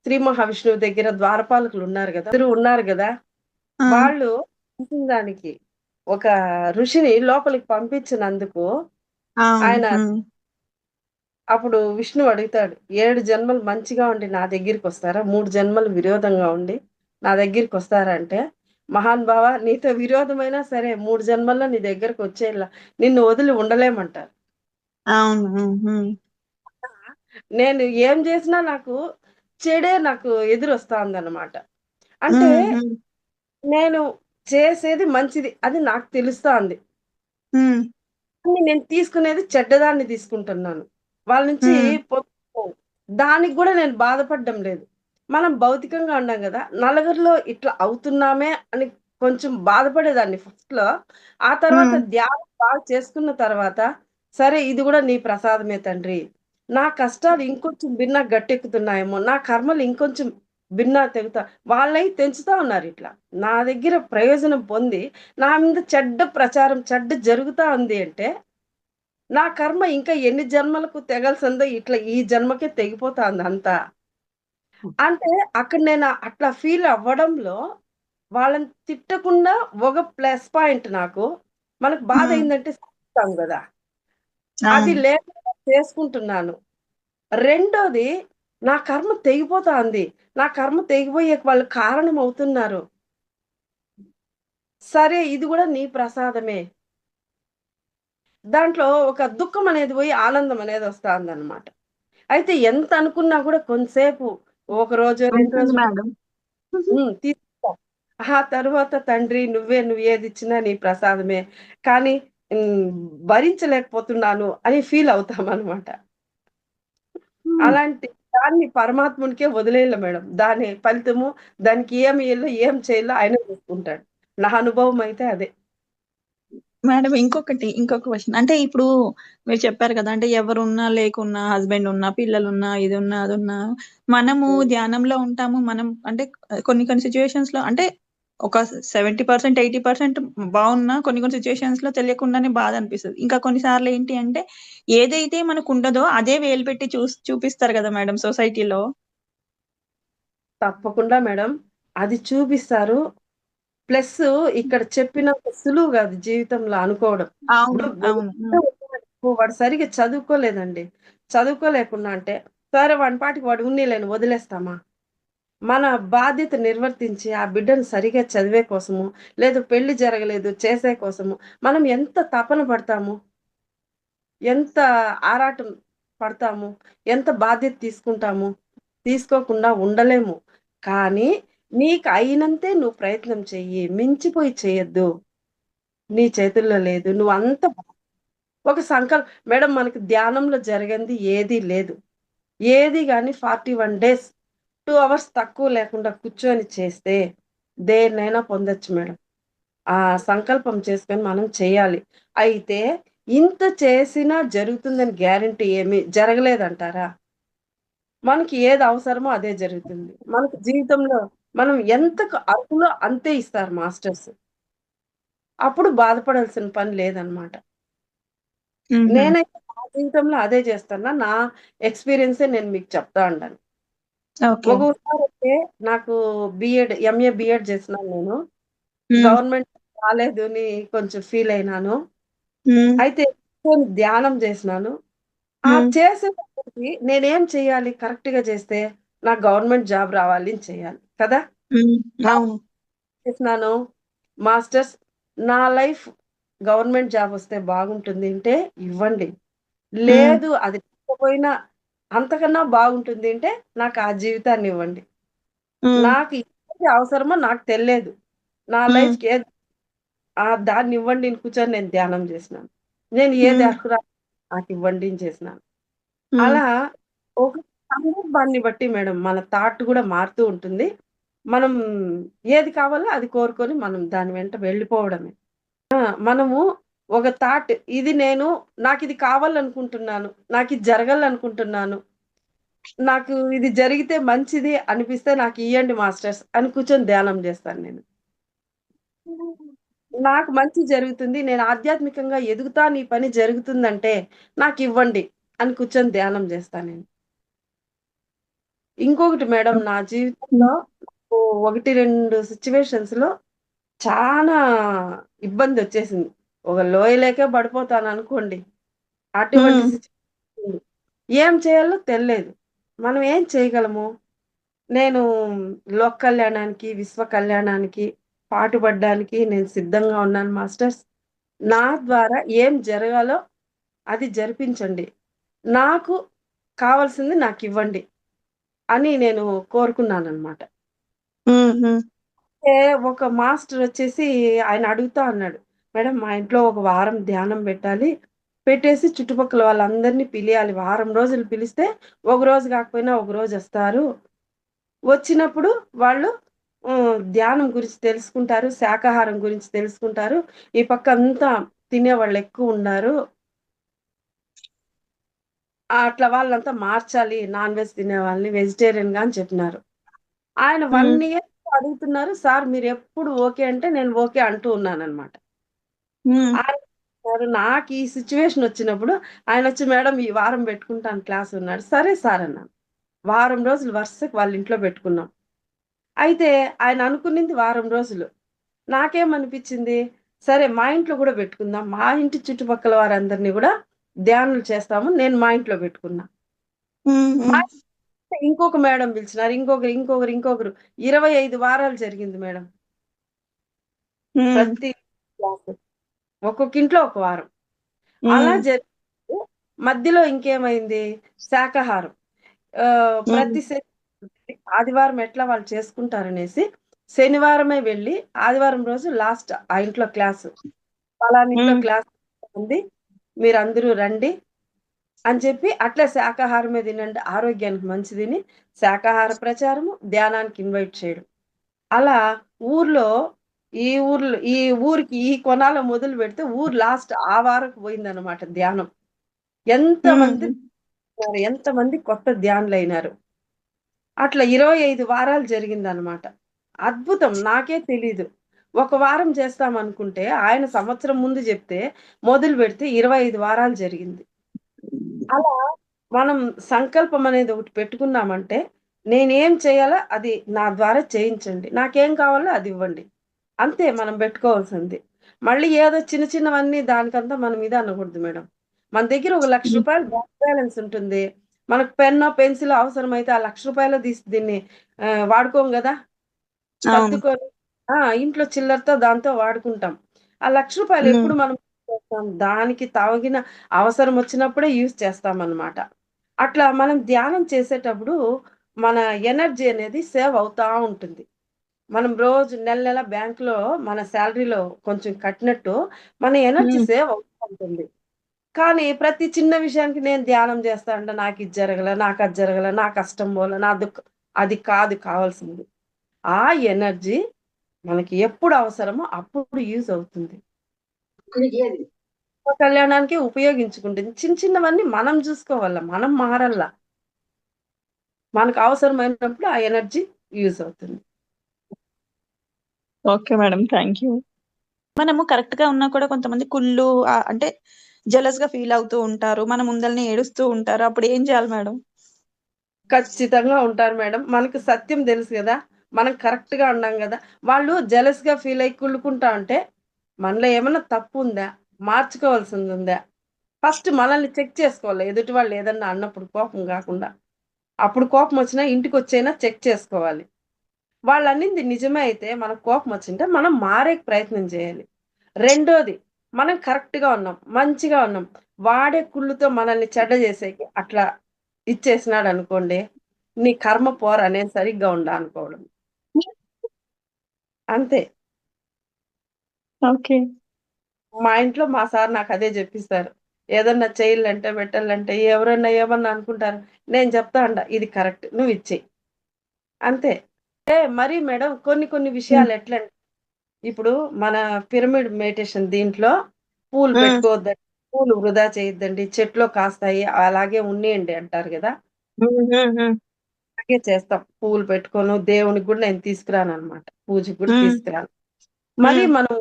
శ్రీ మహావిష్ణువు దగ్గర ద్వారపాలకులు ఉన్నారు కదా, ఉన్నారు కదా, వాళ్ళు చేసిన దానికి ఒక ఋషిని లోపలికి పంపించినందుకు ఆయన అప్పుడు విష్ణువు అడుగుతాడు, 7 జన్మలు మంచిగా ఉండి నా దగ్గరికి వస్తారా, 3 జన్మలు విరోధంగా ఉండి నా దగ్గరికి వస్తారా అంటే, మహానుభావ నీతో విరోధమైనా సరే 3 జన్మల్లో నీ దగ్గరకు వచ్చేలా నిన్ను వదిలి ఉండలేమంటారు. నేను ఏం చేసినా నాకు చెడే నాకు ఎదురొస్తాందన్నమాట. అంటే నేను చేసేది మంచిది అది నాకు తెలుస్తాంది. నేను తీసుకునేది చెడ్డదాన్ని తీసుకుంటున్నాను. వాళ్ళ నుంచి దానికి కూడా నేను బాధపడడం లేదు. మనం భౌతికంగా ఉన్నాం గదా! నలుగురిలో ఇట్లా అవుతున్నామే అని కొంచెం బాధపడేదాన్ని ఫస్ట్‌లో. ఆ తర్వాత ధ్యానం బాగా చేసుకున్న తర్వాత, సరే ఇది గూడా నీ ప్రసాదమే తండ్రి. నా కష్టాలు ఇంకొంచెం భిన్న గట్టెక్కుతున్నాయేమో, నా కర్మలు ఇంకొంచెం భిన్న తెగుతా వాళ్ళయి తెంచుతా ఉన్నారు ఇట్లా. నా దగ్గర ప్రయోజనం పొంది, నా మీద చెడ్డ ప్రచారం, చెడ్డ జరుగుతా ఉంది అంటే, నా కర్మ ఇంకా ఎన్ని జన్మలకు తెగాల్సిందో ఇట్లా ఈ జన్మకే తెగిపోతాంది అంతా. అంటే అక్కడ నేను అట్లా ఫీల్ అవ్వడంలో వాళ్ళని తిట్టకుండా ఒక ప్లస్ పాయింట్ నాకు. మనకు బాధయిందంటే సహిస్తాం గదా! అది లేకుండా చేసుకుంటున్నాను. రెండోది నా కర్మ తెగిపోతాంది. నా కర్మ తెగిపోయేకి వాళ్ళు కారణమవుతున్నారు. సరే ఇది గూడా నీ ప్రసాదమే. దాంట్లో ఒక దుఃఖం అనేది పోయి ఆనందం అనేది వస్తాందనమాట. అయితే ఎంత అనుకున్నా కూడా కొంతసేపు ఒక రోజు, 2 రోజులు మేడం. తీసుకుంటాం. ఆ తరువాత తండ్రి నువ్వు ఏదిచ్చినా నీ ప్రసాదమే. కానీ హ్మ్, భరించలేకపోతున్నాను అని ఫీల్ అవుతామనమాట. అలాంటి దాన్ని పరమాత్మునికే వదిలేయాలి మేడం. దాని ఫలితము దానికి ఏమి ఇయ్యాలో, ఏం చేయాలో ఆయనే చూసుకుంటాడు. నా అనుభవం అయితే అదే. మేడం ఇంకొక క్వశ్చన్. అంటే ఇప్పుడు మీరు చెప్పారు కదా! అంటే ఎవరున్నా లేకున్నా, హస్బెండ్ ఉన్నా, పిల్లలున్నా, ఇదున్నా, అదున్నా మనము హ్మ్. ధ్యానంలో ఉంటాము. మనం అంటే కొన్ని సిట్యుయేషన్స్‌లో అంటే ఒక 70%, 80% బావున్నా కొన్ని సిట్యుయేషన్స్‌లో తెలియకుండానే బాధ అనిపిస్తది. ఇంకా కొన్ని సార్లు ఏంటి అంటే ఏదైతే మనకుండదో అదే వేలు పెట్టి చూపిస్తారు కదా మేడం సొసైటీలో. తప్పకుండా మేడం. అది చూపిస్తారు. ప్లస్సు ఇక్కడ చెప్పినంత సులువు గాదు జీవితంలో అనుకోవడం. అవును. ఇప్పుడు అవును. హ్మ్. వాడు సరిగ్గా చదువుకోలేదండి. చదువుకోలేకున్నా అంటే, సరే వాని పాటికి వాడు ఉన్నీలేని వదిలేస్తామా? మన బాధ్యత నిర్వర్తించి, ఆ బిడ్డను సరిగ్గా చదివే కోసము, లేదు పెళ్లి జరగలేదు చేసే కోసము, మనం ఎంత తపన పడతాము, ఎంత ఆరాటం పడతాము, ఎంత బాధ్యత తీసుకుంటాము. తీసుకోకుండా ఉండలేము. కానీ నీకు అయినంతే నువ్వు ప్రయత్నం చెయ్యి. మించిపోయి చేయొద్దు. నీ చేతుల్లో లేదు. నువ్వంత ఒక మేడం మనకి ధ్యానంలో జరగంది ఏదీ లేదు. ఏది గాని 41 డేస్ 2 అవర్స్ తక్కువ లేకుండా కూర్చొని చేస్తే దేన్నైనా పొందొచ్చు మేడం. ఆ సంకల్పం చేసుకొని మనం చేయాలి. అయితే ఇంత చేసినా జరుగుతుందని గ్యారంటీ ఏమి జరగలేదంటారా? మనకి ఏది అవసరమో అదే జరుగుతుంది. మనకు జీవితంలో మనం ఎంతకు అర్హులో అంతే ఇస్తారు మాస్టర్స్. అప్పుడు బాధపడాల్సిన పని లేదనమాట. హుహు. నేనైతే నా జీవితంలో అదే చేస్తున్నా. నా ఎక్స్‌పీరియన్సే నేను మీకు చెప్తా ఉండాను. ఓకే. ఒక్కొక్కసారయితే నాకు ఎంఏ, బీఎడ్ చేసినాను నేను. హ్మ్. గవర్నమెంట్ రాలేదు అని కొంచెం ఫీల్ అయినాను. హ్మ్. అయితే కూర్చొని ధ్యానం చేసినాను. ఆ హ్మ్. చేసేటప్పటికి నేనేం చేయాలి కరెక్ట్‌గా చేస్తే? నాకు గవర్నమెంట్ జాబ్ రావాలి అని చేయాలి. కదా! హ్మ్. అవును. చేసినాను. మాస్టర్స్ నా లైఫ్ గవర్నమెంట్ జాబ్ వస్తే బాగుంటుంది అంటే ఇవ్వండి. హ్మ్. లేదు అది రాకపోయినా అంతకన్నా బాగుంటుంది అంటే నాకు ఆ జీవితాన్ని ఇవ్వండి. హ్మ్. నాకు ఏది అవసరమో నాకు తెల్లేదు. నా హ్మ్. లైఫ్‌కి ఏది దాన్ని ఇవ్వండి అని కూర్చొని నేను ధ్యానం చేసినాను. నేను ఏది హ్మ్. అర్హురాలినో నాకివ్వండి అని చేసినాను. హ్మ్. అలా ఒక సందర్భాన్ని బట్టి మేడం మన థాట్ గూడా మారుతూ ఉంటుంది. మనం ఏది కావాలో అది కోరుకొని మనం దాని వెంట వెళ్ళిపోవడమే. మనము ఒక థాట్ ఇది నేను నాకిది కావాలనుకుంటున్నాను. నాకిది జరగాలనుకుంటున్నాను. నాకు ఇది జరిగితే మంచిది అనిపిస్తే నాకియ్యండి మాస్టర్స్ అని కూర్చొని ధ్యానం జేస్తాను నేను. నాకు మంచి జరుగుతుంది. నేను ఆధ్యాత్మికంగా ఎదుగుతాను. ఈ పని జరుగుతుందంటే నాకివ్వండి అని కూర్చొని ధ్యానం జేస్తా నేను. ఇంకొకటి మేడం నా హ్మ్. జీవితంలో నాకు 1, 2 సిట్యుయేషన్స్‌లో చానా ఇబ్బందొచ్చేసింది. ఒక లోయలోకే పడిపోతాననుకోండి. అటువంటి హ్మ్. సిట్యుయేషన్ ఏం చేయాలో తెల్లేదు. మనం ఏం చేయగలము? నేను లోక కళ్యాణానికి, విశ్వ కళ్యాణానికి పాటుపడడానికి నేను సిద్ధంగా ఉన్నాను మాస్టర్స్. నా ద్వారా ఏం జరగాలో అది జరిపించండి. నాకు కావాల్సింది నాకివ్వండి అని నేను కోరుకున్నాననమాట. హ్మ్. హ్మ్. అయితే ఒక మాస్టరొచ్చేసి ఆయన అడుగుతా అన్నాడు. "మేడం మా ఇంట్లో ఒక వారం ధ్యానం పెట్టాలి. పెట్టేసి చుట్టుపక్కల వాళ్ళందరిని పిలియాలి. వారం రోజులు పిలిస్తే ఒక రోజు కాకపోయినా ఒక రోజొస్తారు. వచ్చినప్పుడు వాళ్ళు ధ్యానం గురించి తెలుసుకుంటారు. శాకాహారం గురించి తెలుసుకుంటారు. ఈ పక్కంతా తినేవాళ్ళెక్కువున్నారు. అట్లా వాళ్ళంతా మార్చాలి. నాన్ వెజ్ తినేవాళ్ళని వెజిటేరియన్‌గా అని చెప్పినారు. ఆయన 1 హ్మ్. ఇయర్ అడుగుతున్నారు. సార్ మీరెప్పుడు ఓకే అంటే నేను ఓకే అంటూ ఉన్నాననమాట. హ్మ్. ఆయన చెప్పారు నాకు ఈ సిట్యుయేషన్ వచ్చినప్పుడు ఆయనొచ్చి మేడం ఈ వారం పెట్టుకుంటాను క్లాస్ అన్నాడు. సరే సార్ అన్నాను. వారం రోజులు వరుసకి వాళ్ళ ఇంట్లో పెట్టుకున్నాం. అయితే ఆయన అనుకునింది వారం రోజులు. నాకేమనిపిచ్చింది, సరే మా ఇంట్లో గూడా బెట్టుకుందాం. మా ఇంటి చుట్టుపక్కల వారందరిని గూడా ధ్యానాలు చేస్తాము. నేను మా ఇంట్లో బెట్టుకున్నా. హ్మ్. మా హ్మ్. ఇంట్లో ఇంకొక మేడం పిలిచినారు. ఇంకొకరు 25 వారాలు జరిగింది మేడం. హ్మ్. ప్రతి క్లాసు. ఒక్కొక్క ఇంట్లో ఒక వారం. అలా హ్మ్. జరిగితే మధ్యలో ఇంకేమైంది శాకాహారం. హ్మ్. ప్రతి ఆదివారం ఎట్లా వాళ్ళు చేసుకుంటారనేసి శనివారమే వెళ్లి ఆదివారం రోజు లాస్ట్ ఆ ఇంట్లో క్లాసు. పలానింట్లో హ్మ్. క్లాస్ ఉంది. మీరందరూ రండి అని చెప్పి అట్లే శాకాహారమే తినండి. ఆరోగ్యానికి మంచిదని శాకాహార ప్రచారము, ధ్యానానికి ఇన్వైట్ చేయడం. అలా ఊర్లో ఈ ఊరికి ఈ కొనాల మొదలు పెడితే ఊరు లాస్ట్ ఆ వారకు పోయిందనమాట ధ్యానం. ఎంతమంది ఎంతమంది కొత్త ధ్యానులు అయినారు. అట్లా 25 వారాలు జరిగిందనమాట. అద్భుతం. నాకే తెలీదు. ఒక వారం చేస్తాం అనుకుంటే ఆయన సంవత్సరం ముందు చెప్తే మొదలు పెడితే 25 వారాలు జరిగింది. అలా మనం సంకల్పం అనేది ఒకటి పెట్టుకున్నామంటే నేనేం చేయాలో అది నా ద్వారా చేయించండి. నాకేం కావాలో అది ఇవ్వండి. అంతే మనం పెట్టుకోవాల్సింది. మళ్ళీ ఏదో చిన్న చిన్నవన్నీ దానికంతా మనం ఇది అనకూడదు మేడం. మన దగ్గర ఒక రూ. 1,00,000 బ్యాంక్ బ్యాలెన్స్ ఉంటుంది. మనకు పెన్నో, పెన్సిలో అవసరమైతే ఆ రూ. 1,00,000 తీసి దీన్ని వాడుకోం గదా! అవును. సర్దుకొని ఇంట్లో చిల్లరతో దాంతో వాడుకుంటాం. ఆ రూ. 1,00,000 ఎప్పుడు మనం చేస్తాం? దానికి తగిన అవసరం వచ్చినప్పుడే యూజ్ చేస్తామనమాట. అట్లా మనం ధ్యానం చేసేటప్పుడు మన ఎనర్జీ అనేది సేవ్ అవుతా ఉంటుంది. మనం రోజు నెల నెల బ్యాంక్‌లో మన సాలరీలో కొంచెం కట్టినట్టు మన ఎనర్జీ సేవ్ అవుతూ ఉంటుంది. కానీ ప్రతి చిన్న విషయానికి నేను ధ్యానం చేస్తా అంటే నాకిది జరగల, నాకది జరగల, నా కష్టం పోల, నా దుఃఖం అది కాదు కావాల్సింది. ఆ ఎనర్జీ మనకి ఎప్పుడు అవసరమో అప్పుడు యూజ్ అవుతుంది. కళ్యాణానికి ఉపయోగించుకుంటుంది. చిన్న చిన్నవన్నీ మనం చూసుకోవాల. మనం మారల్ల. మనకు అవసరమైనప్పుడు ఆ ఎనర్జీ యూజ్ అవుతుంది. Okay madam. Thank you. మనము కరెక్ట్‌గా ఉన్నా కూడా కొంతమంది కుళ్ళు అంటే జెలస్‌గా ఫీల్ అవుతూ ఉంటారు. మన ముందలనే ఏడుస్తూ ఉంటారు. అప్పుడు ఏం చేయాలి మేడం? ఖచ్చితంగా ఉంటారు మేడం. మనకు సత్యం తెలుసు గదా! మనం కరెక్ట్‌గా ఉన్నాం గదా! వాళ్ళు జెలస్‌గా ఫీల్ అయ్యి కుళ్ళుకుంటా ఉంటే, మనలో ఏమన్నా తప్పుందా? మార్చుకోవాల్సిందుందా? ఫస్ట్ మనల్ని చెక్ చేసుకోవాలి. ఎదుటి వాళ్ళు ఏదన్నా అన్నప్పుడు కోపం గాకుండా. అప్పుడు కోపమొచ్చినా ఇంటికొచ్చైనా చెక్ చేసుకోవాలి. వాళ్ళనింది నిజమే అయితే మనకు కోపమొచ్చింటే మనం మారే ప్రయత్నం చేయాలి. రెండోది మనం కరెక్ట్‌గా ఉన్నాం. మంచిగా ఉన్నాం. వాడే కుళ్ళుతో మనల్ని చెడ్డ చేసేకి అట్లా ఇచ్చేసినాడనుకోండి, నీ కర్మ పోరా నేను సరిగ్గా ఉండా అనుకోవడం. అంతే. ఓకే. మా ఇంట్లో మా సార్ నాకదే జెప్పిస్తారు. ఏదన్నా చేయాలంటే, పెట్టాలంటే ఎవరన్నా ఏమన్నా అనుకుంటారు. నేను చెప్తా అంట ఇది కరెక్ట్. నువ్విది చెయి. అంతే. మరి మేడం కొన్ని కొన్ని హ్మ్. విషయాలు ఎట్లంటే ఇప్పుడు మన పిరమిడ్ మెడిటేషన్ దీంట్లో పూలు హ్మ్. పెట్టుకోవద్దండి. పూలు వృధా చేయొద్దండి. చెట్లో కాస్తాయి అలాగే ఉన్నీయండి అంటారు గదా! హ్మ్. హ్మ్. హ్మ్. అలాగే చేస్తాం. పువ్వులు పెట్టుకోను, దేవునికి గూడా నేను తీసుకురాననమాట. పూజకి గూడా హ్మ్. తీసుకురాను. మరి హ్మ్. మనం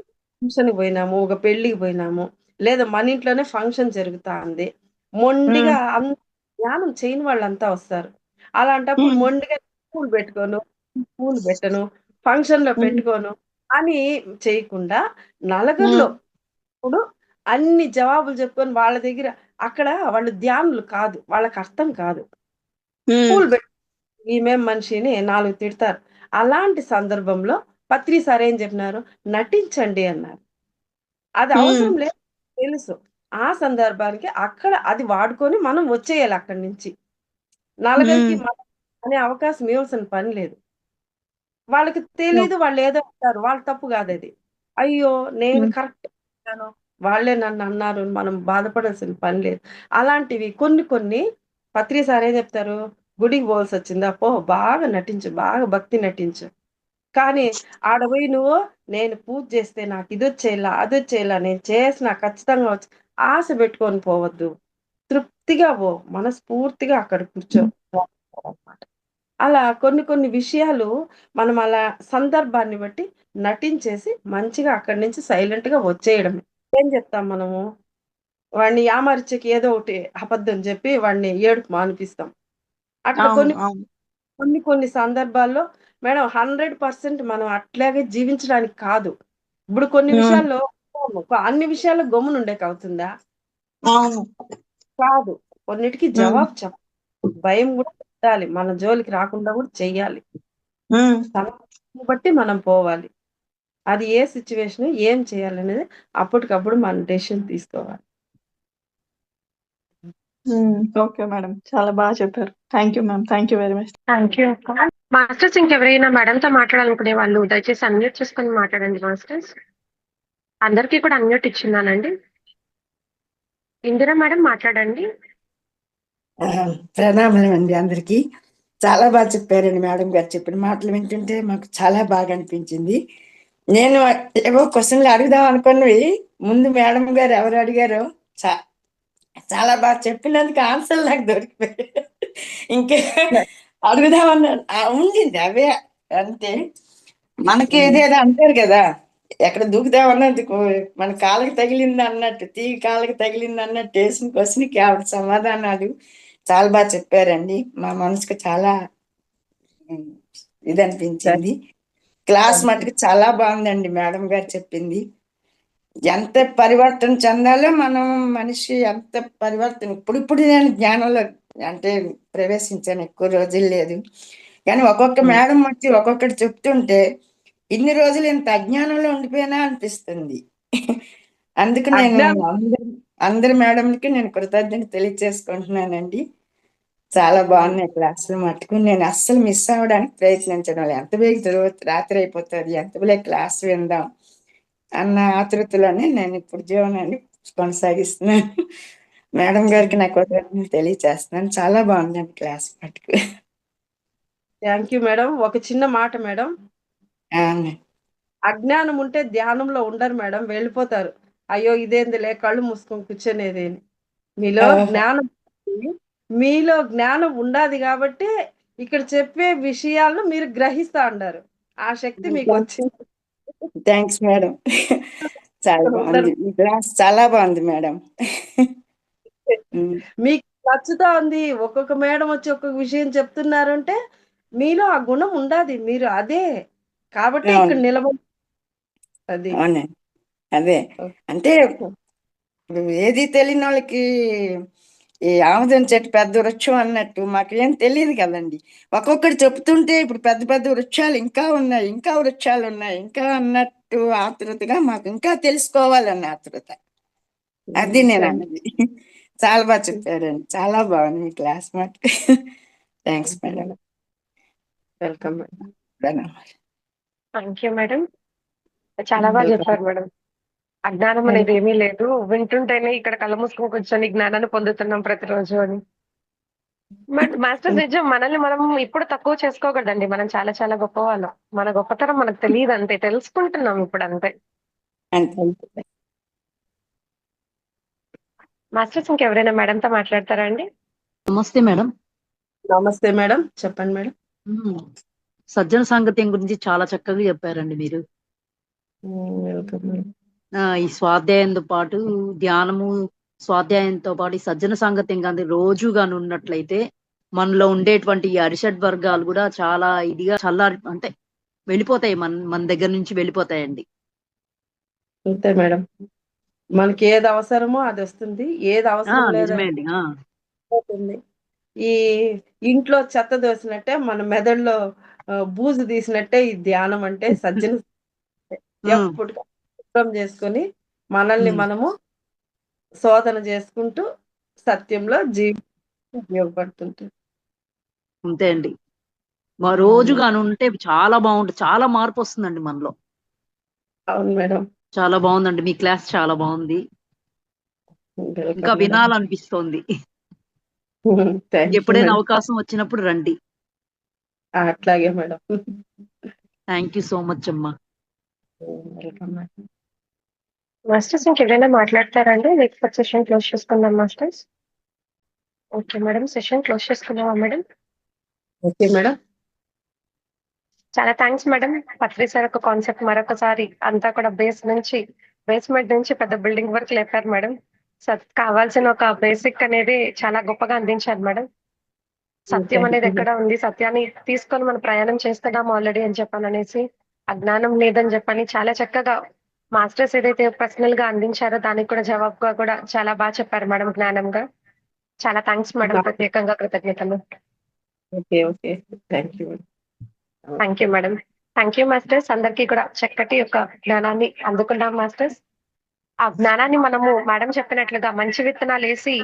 ఫంక్షన్‌కి పోయినాము, ఒక పెళ్ళికి పోయినాము, లేదా మన ఇంట్లోనే ఫంక్షన్ జరుగుతా ఉంది. హ్మ్. మొండిగా ధ్యానం చేయని వాళ్ళంతా వస్తారు. అలాంటప్పుడు హ్మ్. మొండిగా పూలు పెట్టుకోను, పూలు పెట్టను, ఫంక్షన్‌లో హ్మ్. పెట్టుకోను అని చేయకుండా హ్మ్. నలుగురిలో ఇప్పుడు అన్ని జవాబులు చెప్పుకొని వాళ్ళ దగ్గర అక్కడ వాళ్ళు ధ్యానులు కాదు. వాళ్ళకర్థం కాదు. హ్మ్. పూలు పెట్ ఈమేం మనిషి అని 4 తిడతారు. అలాంటి సందర్భంలో పత్రి సార్ ఏం చెప్పినారు? నటించండి అన్నారు. అది హ్మ్. అవసరం లేదు తెలుసు. ఆ సందర్భానికి అక్కడ అది వాడుకొని మనం వచ్చేయాలి అక్కడి నుంచి. నలుగురికి హ్మ్. మనం అనే అవకాశం ఇవ్వాల్సిన పని లేదు. వాళ్ళకి ఓహ్! తెలీదు వాళ్ళేదో అంటారు. వాళ్ళ తప్పు కాదది. అయ్యో! నేను హ్మ్. కరెక్ట్ చెప్పాను. వాళ్ళే నన్నన్నారు. మనం బాధపడాల్సిన పని లేదు. అలాంటివి కొన్ని కొన్ని పత్రి సార్ ఏం చెప్తారు? గుడికి పోవాల్సొచ్చిందా? పో బాగా నటించు. బాగా భక్తి నటించు. కానీ ఆడ పోయి నువ్వు నేను పూజ చేస్తే నాకు ఇదొచ్చేయాల, అదొచ్చేయాల, నేను చేసిన ఖచ్చితంగా ఆశ పెట్టుకొని పోవద్దు. తృప్తిగా పో. మనస్ఫూర్తిగా అక్కడ కూర్చో. అలా కొన్ని కొన్ని విషయాలు మనం అలా సందర్భాన్ని బట్టి నటించేసి మంచిగా అక్కడి నుంచి సైలెంట్‌గా వచ్చేయడమే. ఏం చెప్తాం మనము? వాడిని యామారిచ్చేకి ఏదో ఒకటి అబద్ధం చెప్పి వాడిని ఏడుపు మానిపిస్తాం. అట్లా అవును. కొన్ని అవును. కొన్ని కొన్ని సందర్భాల్లో మేడం 100% మనం అట్లాగే జీవించడానికి కాదు. ఇప్పుడు కొన్ని హ్మ్. విషయాల్లో అన్ని విషయాల్లో గమ్మునుండేకవుతుందా? అవును. కాదు. కొన్నిటికి హ్మ్. జవాబు భయం గూడా పెట్టాలి. మన జోలికి రాకుండా గూడా చెయ్యాలి. హ్మ్. సందర్భాన్ని బట్టి మనం పోవాలి. అది ఏ సిట్యుయేషన్ ఏం చేయాలనేది అప్పటికప్పుడు మనం డెసిషన్ తీసుకోవాలి. హ్మ్. Okay madam. చాలా బాగా చెప్పారు. Thank you ma'am. Thank you very much. Thank you అక్క. మాస్టర్స్ ఇంకెవరైనా మేడంతో మాట్లాడాలనుకునే వాళ్ళు దయచేసి అన్మ్యూట్ చేసుకొని మాట్లాడండి మాస్టర్స్. అందరికీ కూడా అన్మ్యూట్ ఇచ్చున్నానండి. ఇందిరా మేడం మాట్లాడండి. ప్రణామాలండి అందరికీ. చాలా బాగా చెప్పారండి మేడం గారు చెప్పిన మాటలు వింటుంటే మాకు చాలా బాగా అనిపించింది. నేను ఏవో క్వశ్చన్లు అడుగుదాం అనుకున్నవి ముందు మేడం గారు ఎవరు అడిగారో చా- చాలా బాగా చెప్పినందుకు ఆన్సర్ నాకు దొరికిపోయి ఇంకా అడుగుదామన్నాను ఉండింది అవే అంతే. మనకి ఏదేదో అంటారు కదా, ఎక్కడ దూకుదామన్నది మన కాళ్ళకి తగిలింది అన్నట్టు, తీగి కాళ్ళకి తగిలింది అన్నట్టు వేసిన క్వశ్చన్కి ఆవిడ సమాధానాలు చాలా బాగా చెప్పారండి. మా మనసుకు చాలా ఉమ్, ఇది అనిపించింది. క్లాస్ మటుకు చాలా బాగుందండి మేడం గారు చెప్పింది. ఎంత పరివర్తన చెందాలో మనం, మనిషి ఎంత పరివర్తన. ఇప్పుడు నేను జ్ఞానంలో అంటే ప్రవేశించాను, ఎక్కువ రోజులు లేదు కానీ ఒక్కొక్క మేడం వచ్చి ఒక్కొక్కటి చెప్తుంటే ఇన్ని రోజులు ఇంత అజ్ఞానంలో ఉండిపోయినా అనిపిస్తుంది. అందుకు నేను అందరి మేడంకి నేను కృతజ్ఞత తెలియజేసుకుంటున్నానండి. చాలా బాగున్నాయి క్లాసులు మటుకు. నేను అస్సలు మిస్ అవ్వడానికి ప్రయత్నించడం లేదు. ఎంత బేగ రాత్రి అయిపోతుంది, ఎంత బలే క్లాస్ విందాం అన్న ఆతృతలోనే నేను ఇప్పుడు జీవనాన్ని కొనసాగిస్తున్నాను. మేడం గారికి నా కృతజ్ఞతలు తెలియజేస్తున్నాను. చాలా బాగుందండి క్లాస్ మటుకు. Thank you madam. ఒక చిన్న మాట మేడం, అవును. అజ్ఞానం ఉంటే ధ్యానంలో ఉండరు మేడం, వెళ్ళిపోతారు. అయ్యో ఇదేందిలే కళ్ళు మూసుకొని కూర్చొనేది అని. మీలో ఓహో. జ్ఞానం మీలో జ్ఞానం ఉండాది కాబట్టి ఇక్కడ చెప్పే విషయాలను మీరు గ్రహిస్తా ఉండారు. ఆ శక్తి మీకు వచ్చింది. Thanks madam. చాలా బాగుంది ఈ క్లాస్, చాలా బాగుంది మేడం. మీకు నచ్చుతా ఉంది. ఒక్కొక్క మేడం వచ్చి ఒక్కొక్క విషయం చెప్తున్నారంటే మీలో ఆ గుణం ఉండాది. మీరు అదే కాబట్టి ఇక్కడ అవును నిలబడి అది. అవునండి. అదే అంటే ఇప్పుడు ఏది తెలియని వాళ్ళకి ఈ ఆముదం చెట్టు పెద్ద వృక్షం అన్నట్టు మాకేం తెలియదు కదండి. ఒక్కొక్కటి చెప్తుంటే ఇప్పుడు పెద్ద పెద్ద వృక్షాలు ఇంకా ఉన్నాయి, ఇంకా వృక్షాలు ఉన్నాయి, ఇంకా అన్నట్టు ఆతృతగా మాకు ఇంకా తెలుసుకోవాలన్న ఆతృత. అది నేను అన్నది. చాలా బాగా చెప్పారండి, చాలా బాగుంది మీ క్లాస్ మాట. Thanks madam. Welcome madam. Thank you madam. చాలా బాగా చెప్పారు మేడం. అజ్ఞానం అనేది ఏమీ లేదు, వింటుంటేనే ఇక్కడ కళ్ళ మూసుకొని కూర్చొని జ్ఞానాన్ని పొందుతున్నాం ప్రతిరోజు అని. మాస్టర్స్ నిజం, మనల్ని మనం ఇప్పుడు తక్కువ చేసుకోకూడదండి. మనం చాలా చాలా గొప్పవాళ్ళం. మన గొప్పతనం మనకు తెలియదు, అంతే తెలుసుకుంటున్నాం ఇప్పుడు అంతే. అంతే. మాస్టర్స్ ఇంకెవరైనా మేడంతో మాట్లాడతారా అండి? నమస్తే మేడం. నమస్తే మేడం, చెప్పండి మేడం. సజ్జన సాంగత్యం గురించి చాలా చక్కగా చెప్పారండి మీరు. Welcome madam. ఈ స్వాధ్యాయంతో పాటు ధ్యానము, స్వాధ్యాయంతో పాటు ఈ సజ్జన సాంగత్యం కానీ రోజు గాని ఉన్నట్లయితే మనలో ఉండేటువంటి ఈ అరిషడ్ వర్గాలు కూడా చాలా ఇదిగా చల్లారి అంటే వెళ్ళిపోతాయి, మన దగ్గర నుంచి వెళ్ళిపోతాయండి. అంతే మేడం, మనకి ఏది అవసరమో అది వస్తుంది, ఏది అవసరం నిజమే అండి. లేదండి. ఈ ఇంట్లో చెత్త దోసినట్టే మన మెదడులో బూజు తీసినట్టే ఈ ధ్యానం అంటే సజ్జన ఎప్పుడు శుభ్రం చేసుకొని మనల్ని మనము శోధన చేసుకుంటూ సత్యంలో ఉపయోగపడుతుంటుంది. అంతే అండి. రోజు గాని ఉంటే చాలా బాగుంటుంది, చాలా మార్పు వస్తుందండి మనలో. అవును మేడం, చాలా బాగుందండి మీ క్లాస్, చాలా బాగుంది. ఇంకా వినాలనిపిస్తోంది. ఎప్పుడైనా అవకాశం వచ్చినప్పుడు రండి. అట్లాగే madam. Thank you so much అమ్మా. Welcome madam. మాస్టర్స్ ఇంకెవరైనా మాట్లాడతారండి, లేకపోతే సెషన్ క్లోజ్ చేసుకుందాం masters? Okay madam, session close చేసుకుందామా మేడం? Okay madam. చాలా థ్యాంక్స్ మేడం. పత్రి సార్ ఒక కాన్సెప్ట్ మరొకసారి అంతా కూడా బేస్మెంట్ నుంచి పెద్ద బిల్డింగ్ వరకు లేపారు మేడం. కావాల్సిన ఒక బేసిక్ అనేది చాలా గొప్పగా అందించారు మేడం. సత్యం అనేది ఎక్కడ ఉంది, సత్యాన్ని తీసుకొని మనం ప్రయాణం చేస్తున్నాం ఆల్రెడీ అని చెప్పాననేసి, అజ్ఞానం లేదని చెప్పని చాలా చక్కగా మాస్టర్స్ ఏదైతే పర్సనల్ గా అందించారో దానికి కూడా జవాబుగా కూడా చాలా బాగా చెప్పారు మేడం, జ్ఞానంగా. చాలా థ్యాంక్స్ మేడం, ప్రత్యేకంగా కృతజ్ఞతలు. Okay okay, thank you. Thank you madam. Thank you masters. అందరికీ కూడా చక్కటి యొక్క జ్ఞానాన్ని అందుకున్నాం మాస్టర్స్. ఆ జ్ఞానాన్ని మనము మేడం చెప్పినట్లుగా మంచి విత్తనాలు వేసి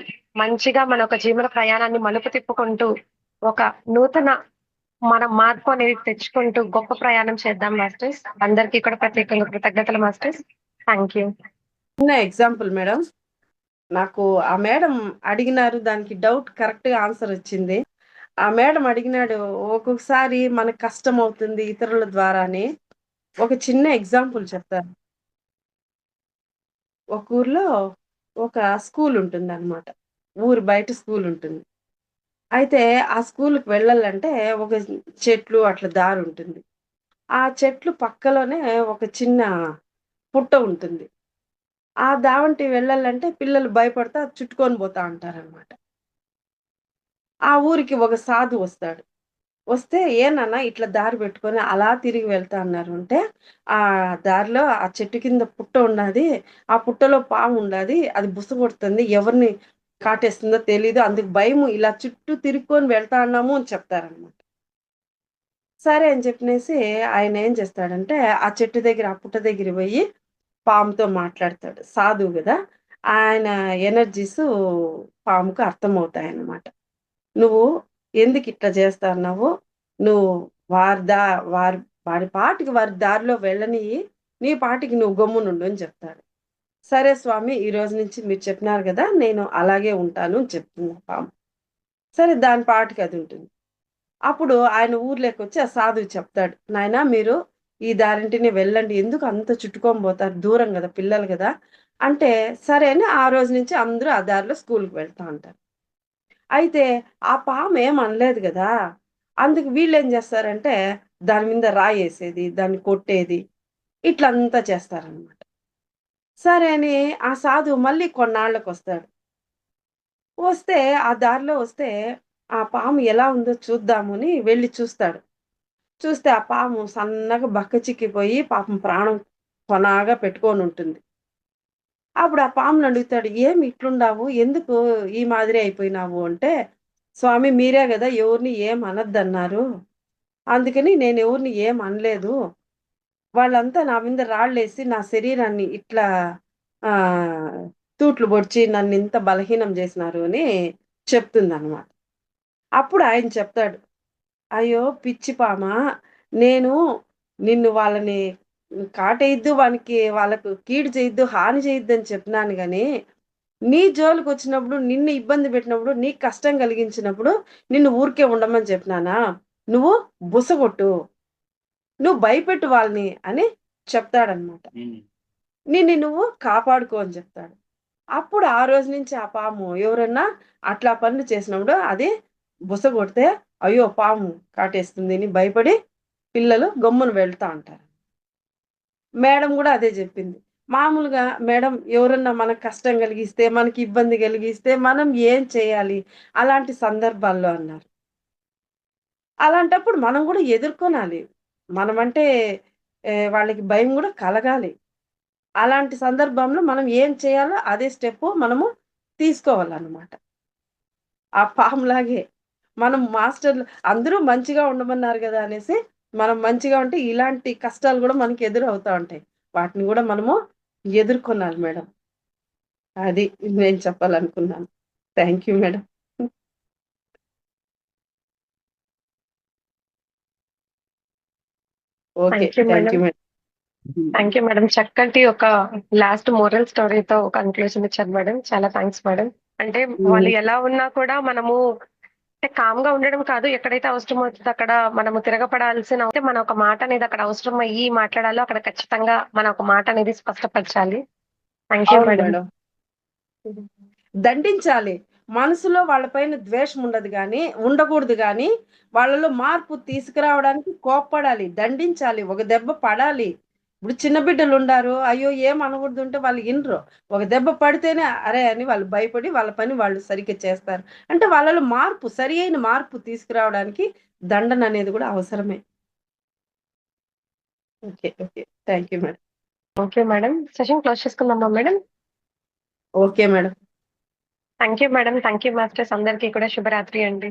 మంచిగా మన ఒక జీవన ప్రయాణాన్ని మలుపు తిప్పుకుంటూ ఒక నూతన మన మార్పు అనేది తెచ్చుకుంటూ గొప్ప ప్రయాణం చేద్దాం మాస్టర్స్. అందరికీ కూడా ప్రత్యేకంగా కృతజ్ఞతలు మాస్టర్స్. Thank you. చిన్న ఎగ్జాంపుల్ మేడం, నాకు ఆ మేడం అడిగినారు, దానికి డౌట్ కరెక్ట్ గా ఆన్సర్ వచ్చింది. ఆ మేడం అడిగినాడు, ఒక్కొక్కసారి మనకు కష్టం అవుతుంది ఇతరుల ద్వారానే, ఒక చిన్న ఎగ్జాంపుల్ చెప్తాను. ఒక ఊర్లో ఒక స్కూల్ ఉంటుందన్నమాట. ఊరు బయట స్కూల్ ఉంటుంది. అయితే ఆ స్కూలుకి వెళ్ళాలంటే ఒక చెట్లు అట్లా దారుంటుంది. ఆ చెట్లు పక్కలోనే ఒక చిన్న పుట్ట ఉంటుంది. ఆ దావంటి వెళ్ళాలంటే పిల్లలు భయపడతా చుట్టుకొని పోతా ఉంటారనమాట. ఆ ఊరికి ఒక సాధు వస్తాడు. వస్తే "ఏ నాన్న ఇట్లా దారి పెట్టుకొని అలా తిరిగి వెళ్తా అన్నారు" అంటే, "ఆ దారిలో ఆ చెట్టు కింద పుట్ట ఉన్నాది. ఆ పుట్టలో పాము ఉండాది. అది బుస కొడుతుంది. ఎవరిని కాటేస్తుందో తెలీదు. అందుకు భయము ఇలా చుట్టూ తిరుక్కొని వెళ్తా అన్నాము" అని చెప్తారనమాట. సరే అని చెప్పనేసి ఆయన ఏం చేస్తాడంటే, ఆ చెట్టు దగ్గర ఆ పుట్ట దగ్గరికి పోయి పాముతో మాట్లాడతాడు. సాధువు గదా! ఆయన ఎనర్జీసు పాముకు అర్థమవుతాయన్నమాట. "నువ్వు ఎందుకిట్లా చేస్తన్నావు? నువ్వు వారి దా వారి వారి పాటికి వారి దారిలో వెళ్ళనియ్యి. నీ పాటికి నువ్వు గమ్మునుండు" అని చెప్తాడు. "సరే స్వామి ఈ రోజు నుంచి మీరు చెప్పినారు గదా! నేను అలాగే ఉంటాను" అని చెప్తుంది ఆ పాము. సరే దాని పాటికి అదుంటుంది. అప్పుడు ఆయన ఊర్లోకొచ్చి ఆ సాధువు చెప్తాడు. "నాయనా మీరు ఈ దారింటినే వెళ్ళండి. ఎందుకు అంత చుట్టుకొని పోతారు? దూరం గదా! పిల్లలు గదా!" అంటే సరే అని ఆ రోజు నుంచి అందరూ ఆ దారిలో స్కూలుకి వెళ్తా ఉంటారు. అయితే ఆ పామేం అనలేదు గదా! అందుకు వీళ్ళేం జేస్తారంటే దాని మీద రాయేసేది, దాన్ని కొట్టేది ఇట్లంతా చేస్తారనమాట. సరే అని ఆ సాధువు మళ్ళీ కొన్నాళ్ళకొస్తాడు. వస్తే ఆ దారిలో వస్తే ఆ పాము ఎలా ఉందో చూద్దామని వెళ్లి చూస్తాడు. చూస్తే ఆ పాము సన్నగా బక్కచిక్కిపోయి పాపం ప్రాణం కొనాగా పెట్టుకొనుంటుంది. అప్పుడు ఆ పామునడుగుతాడు, "ఏమి ఇట్లుండావు? ఎందుకు ఈ మాదిరి అయిపోయినావు?" అంటే, "స్వామి మీరే గదా ఎవరిని ఏం అనొద్దన్నారు. అందుకని నేనెవరిని ఏం అనలేదు. వాళ్ళంతా నా మీద రాళ్ళేసి నా శరీరాన్ని ఇట్లా ఆహ్, తూట్లు పొడిచి నన్నింత బలహీనం జేసినారు" అని చెప్తుందనమాట. అప్పుడు ఆయన చెప్తాడు, "అయ్యో! పిచ్చి పామా! నేను నిన్ను వాళ్ళని కాటేయొద్దు, వాళ్ళకు కీడు చేయొద్దు, హాని చేయొద్దని చెప్పినాను గానీ, నీ జోలికొచ్చినప్పుడు, నిన్ను ఇబ్బంది పెట్టినప్పుడు, నీకు కష్టం కలిగించినప్పుడు, నిన్ను ఊరికే ఉండమని చెప్పినానా? నువ్వు బుసగొట్టు. నువ్వు భయపెట్టు వాళ్ళని" అని చెప్తాడనమాట. నిన్ను నువ్వు కాపాడుకో అని చెప్తాడు. అప్పుడు ఆ రోజు నుంచి ఆ పాము ఎవరన్నా అట్లా పనులు చేసినప్పుడు అది బుసగొడితే, అయ్యో! పాము కాటేస్తుంది అని భయపడి పిల్లలు గమ్మున వెళ్తా ఉంటారు. మేడం గూడా అదే జెప్పింది. మామూలుగా మేడం ఎవరన్నా మనకు కష్టం కలిగిస్తే, మనకి ఇబ్బంది కలిగిస్తే మనం ఏం చేయాలి? అలాంటి సందర్భాల్లో అన్నారు. అలాంటప్పుడు మనం గూడా ఎదుర్కొనాలి. మనమంటే వాళ్ళకి భయం గూడా కలగాలి. అలాంటి సందర్భంలో మనం ఏం చేయాలో అదే స్టెప్పు మనము తీసుకోవాలనమాట. ఆ పాములాగే. మనం మాస్టర్‌లు అందరూ మంచిగా ఉండమన్నారు గదా! అనేసి మనం మంచిగా ఉంటే ఇలాంటి కష్టాలు గూడా మనకి ఎదురవుతా ఉంటాయి. వాటిని గూడా మనము ఎదుర్కొనాలి మేడం. అది నేను చెప్పాలనుకున్నాను. Thank you madam. Okay. Thank you thank madam. You madam. Thank you madam. చక్కటి ఒక లాస్ట్ మోరల్ స్టోరీతో కన్క్లూజన్ ఇచ్చారు మేడం. చాలా థాంక్స్ మేడం. అంటే వాళ్ళు ఎలా ఉన్నా కూడా మనము అంటే కామ్‌గా ఉండడం కాదు. ఎక్కడైతే అవసరమవుతదో అక్కడ మనము తిరగపడాల్సిన అంటే మన ఒక మాట అనేది అక్కడ అవసరం అయ్యి మాట్లాడాలో అక్కడ ఖచ్చితంగా మన ఒక మాట అనేది స్పష్టపరచాలి. థ్యాంక్ యూ అవును మేడం. మేడం. దండించాలి. మనసులో వాళ్ళ పైన ద్వేషం ఉండకూడదు గానీ, వాళ్ళలో మార్పు తీసుకురావడానికి కోప్పడాలి, దండించాలి, ఒక దెబ్బ పడాలి. ఇప్పుడు చిన్న బిడ్డలుండారు. అయ్యో! ఏం అనకూడదుంటే వాళ్ళు ఇనరు. ఒక దెబ్బ పడితేనే అరే! అని వాళ్ళు భయపడి వాళ్ళ పని వాళ్ళు సరిగ్గా చేస్తారు. అంటే వాళ్ళలో మార్పు సరియైన మార్పు తీసుకురావడానికి దండననేది గూడా అవసరమే. Okay. Okay. Thank you madam. Okay madam. Session close చేసుకుందామా madam? Okay madam. Thank you madam. Thank you masters అందరికీ కూడా శుభరాత్రి అండి.